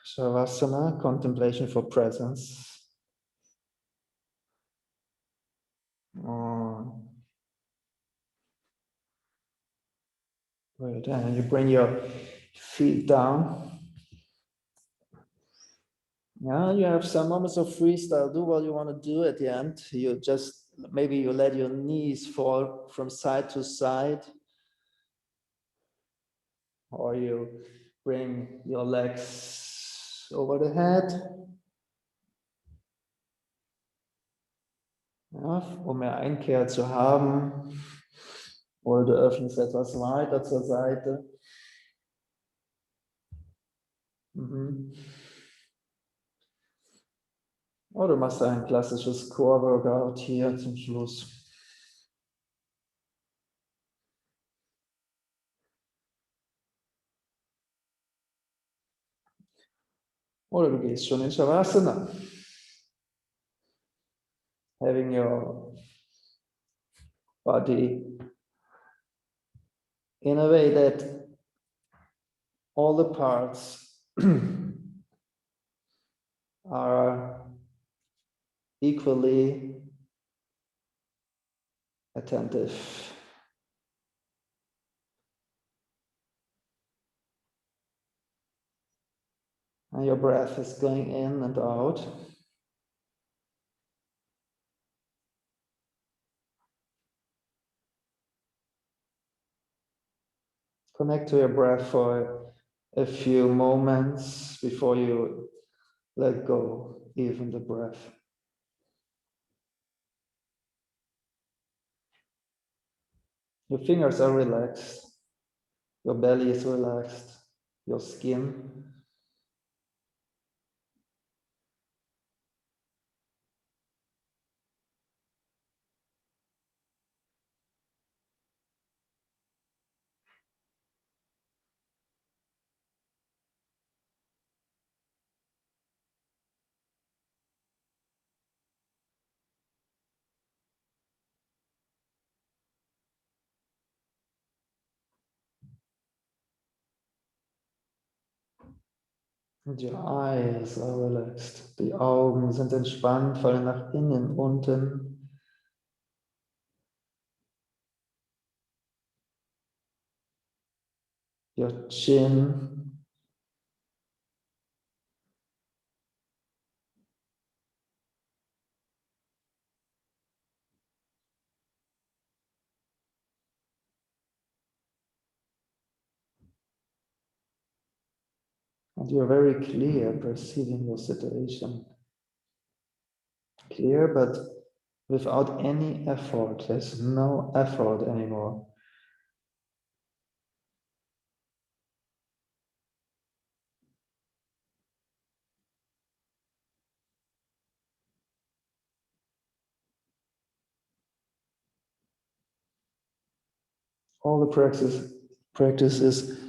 Shavasana, contemplation for presence. Great, and you bring your feet down. Yeah, you have some moments of freestyle. Do what you want to do at the end. You just, maybe you let your knees fall from side to side. Or you bring your legs over the head. Ja, um mehr Einkehr zu haben. Oder du öffnest etwas weiter zur Seite. Oder du machst ein klassisches Core-Workout hier zum Schluss. Oder du gehst schon in Shavasana. Having your body in a way that all the parts are equally attentive. And your breath is going in and out. Connect to your breath for a few moments before you let go, even the breath. Your fingers are relaxed, your belly is relaxed, your skin. Und your eyes are relaxed. Die Augen sind entspannt, fallen nach innen, unten. Your chin. And you're very clear perceiving your situation. Clear, but without any effort. There's no effort anymore. All the practice is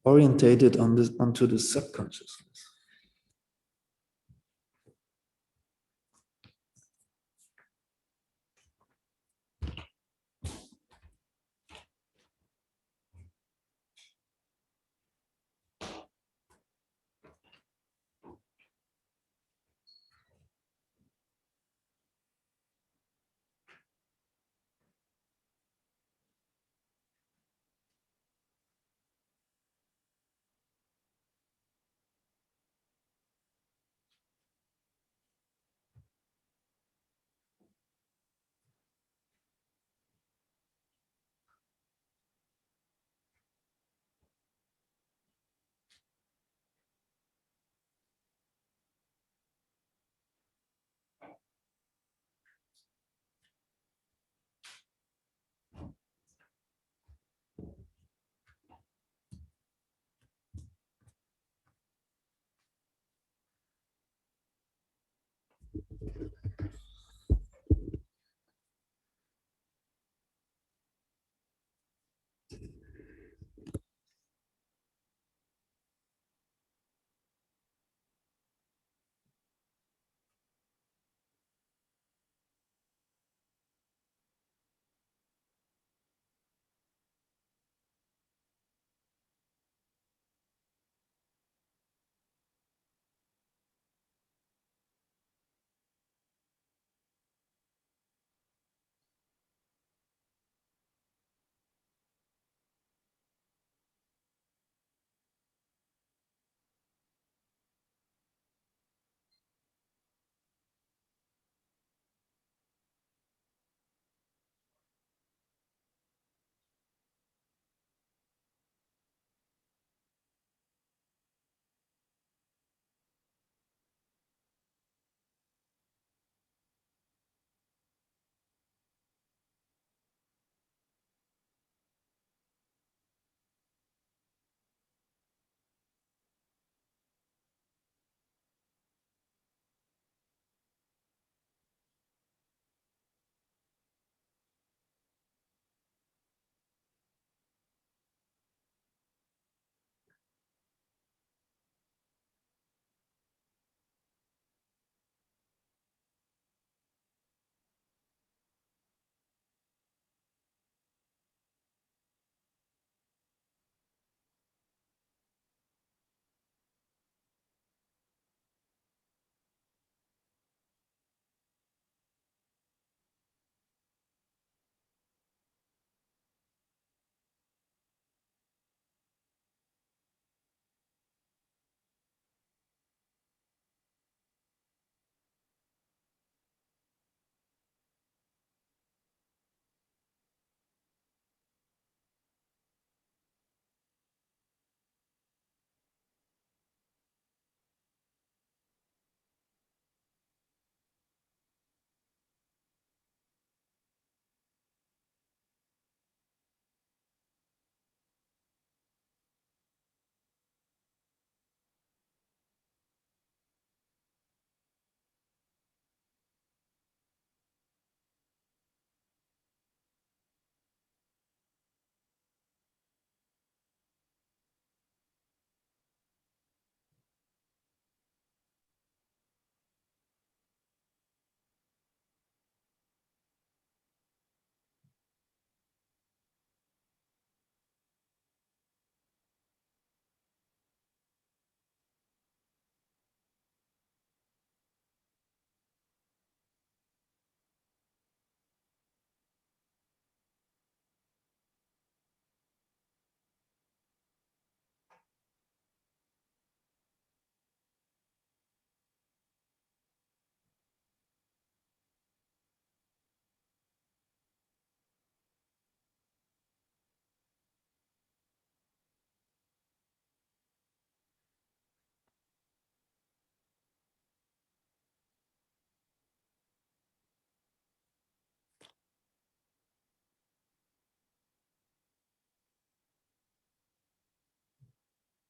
orientated onto the subconsciousness.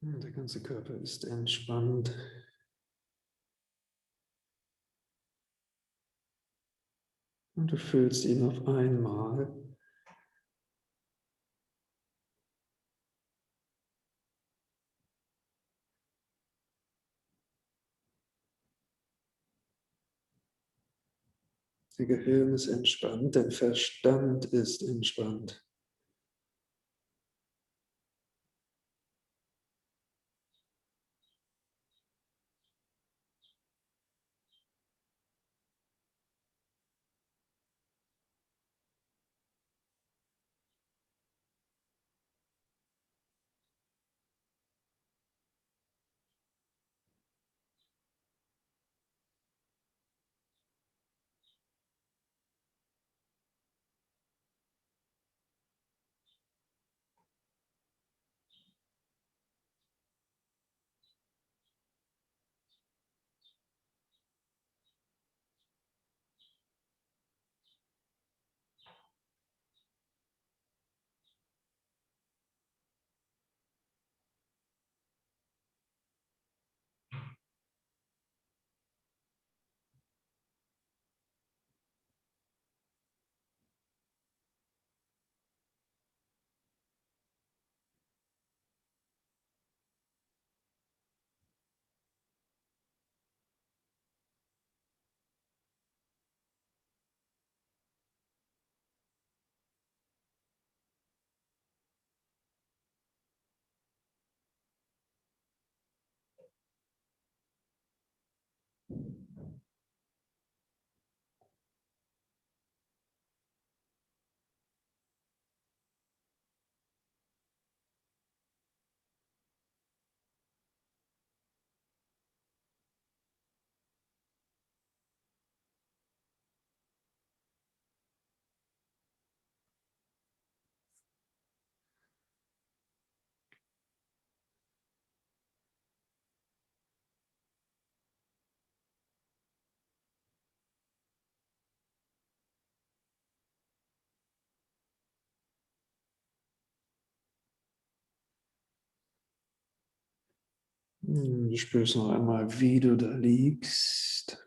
Der ganze Körper ist entspannt. Und du fühlst ihn auf einmal. Der Gehirn ist entspannt, der Verstand ist entspannt. Du spürst noch einmal, wie du da liegst.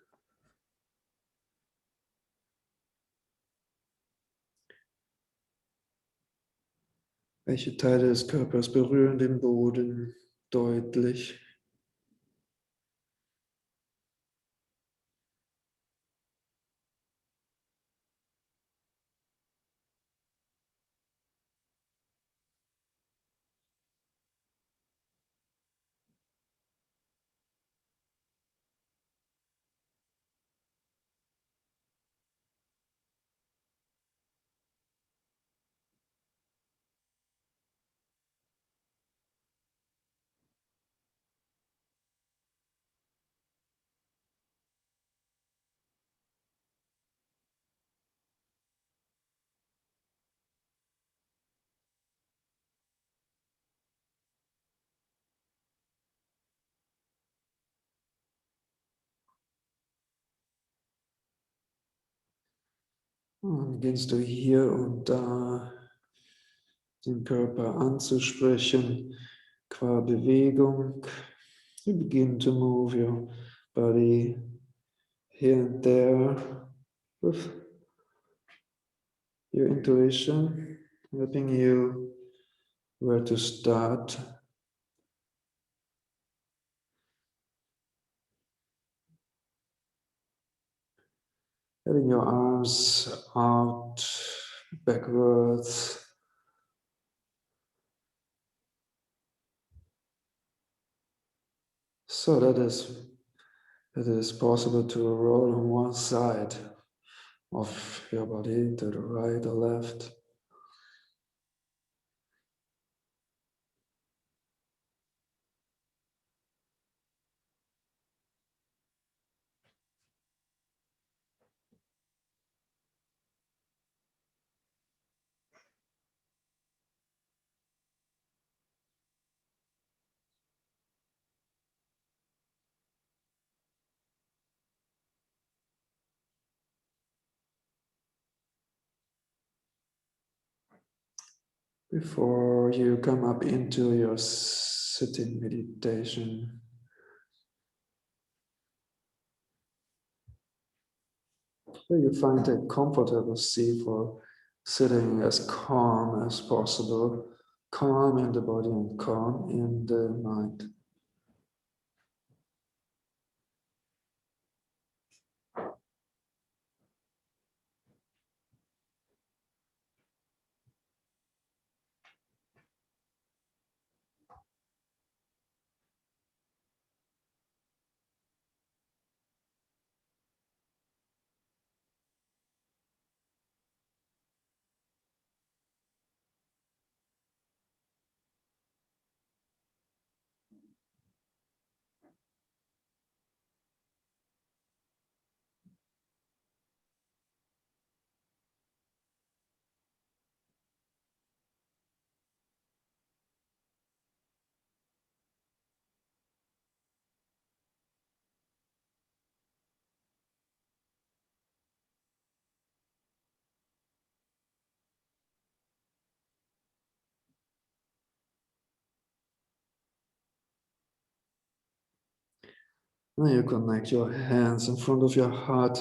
Welche Teile des Körpers berühren den Boden deutlich? Und beginnst du hier und da den Körper anzusprechen, qua Bewegung. You begin to move your body here and there with your intuition, helping you where to start. Having your arms out, backwards. So that is possible to roll on one side of your body, to the right or left. Before you come up into your sitting meditation. Where you find a comfortable seat for sitting as calm as possible, calm in the body and calm in the mind. Now you connect your hands in front of your heart.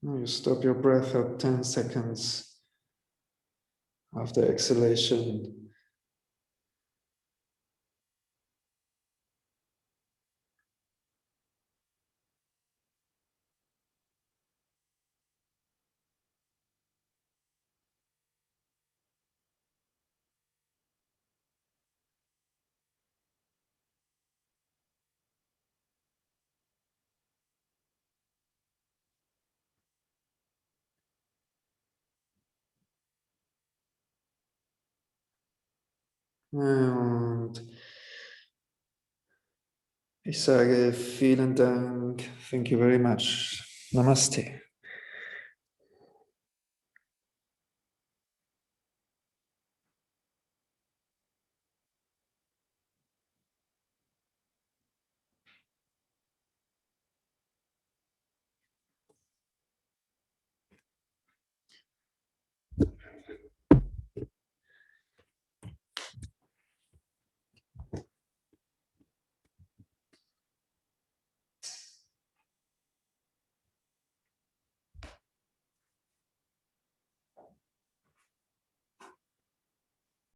Now you stop your breath at 10 seconds after exhalation. Und ich sage vielen Dank. Thank you very much. Namaste.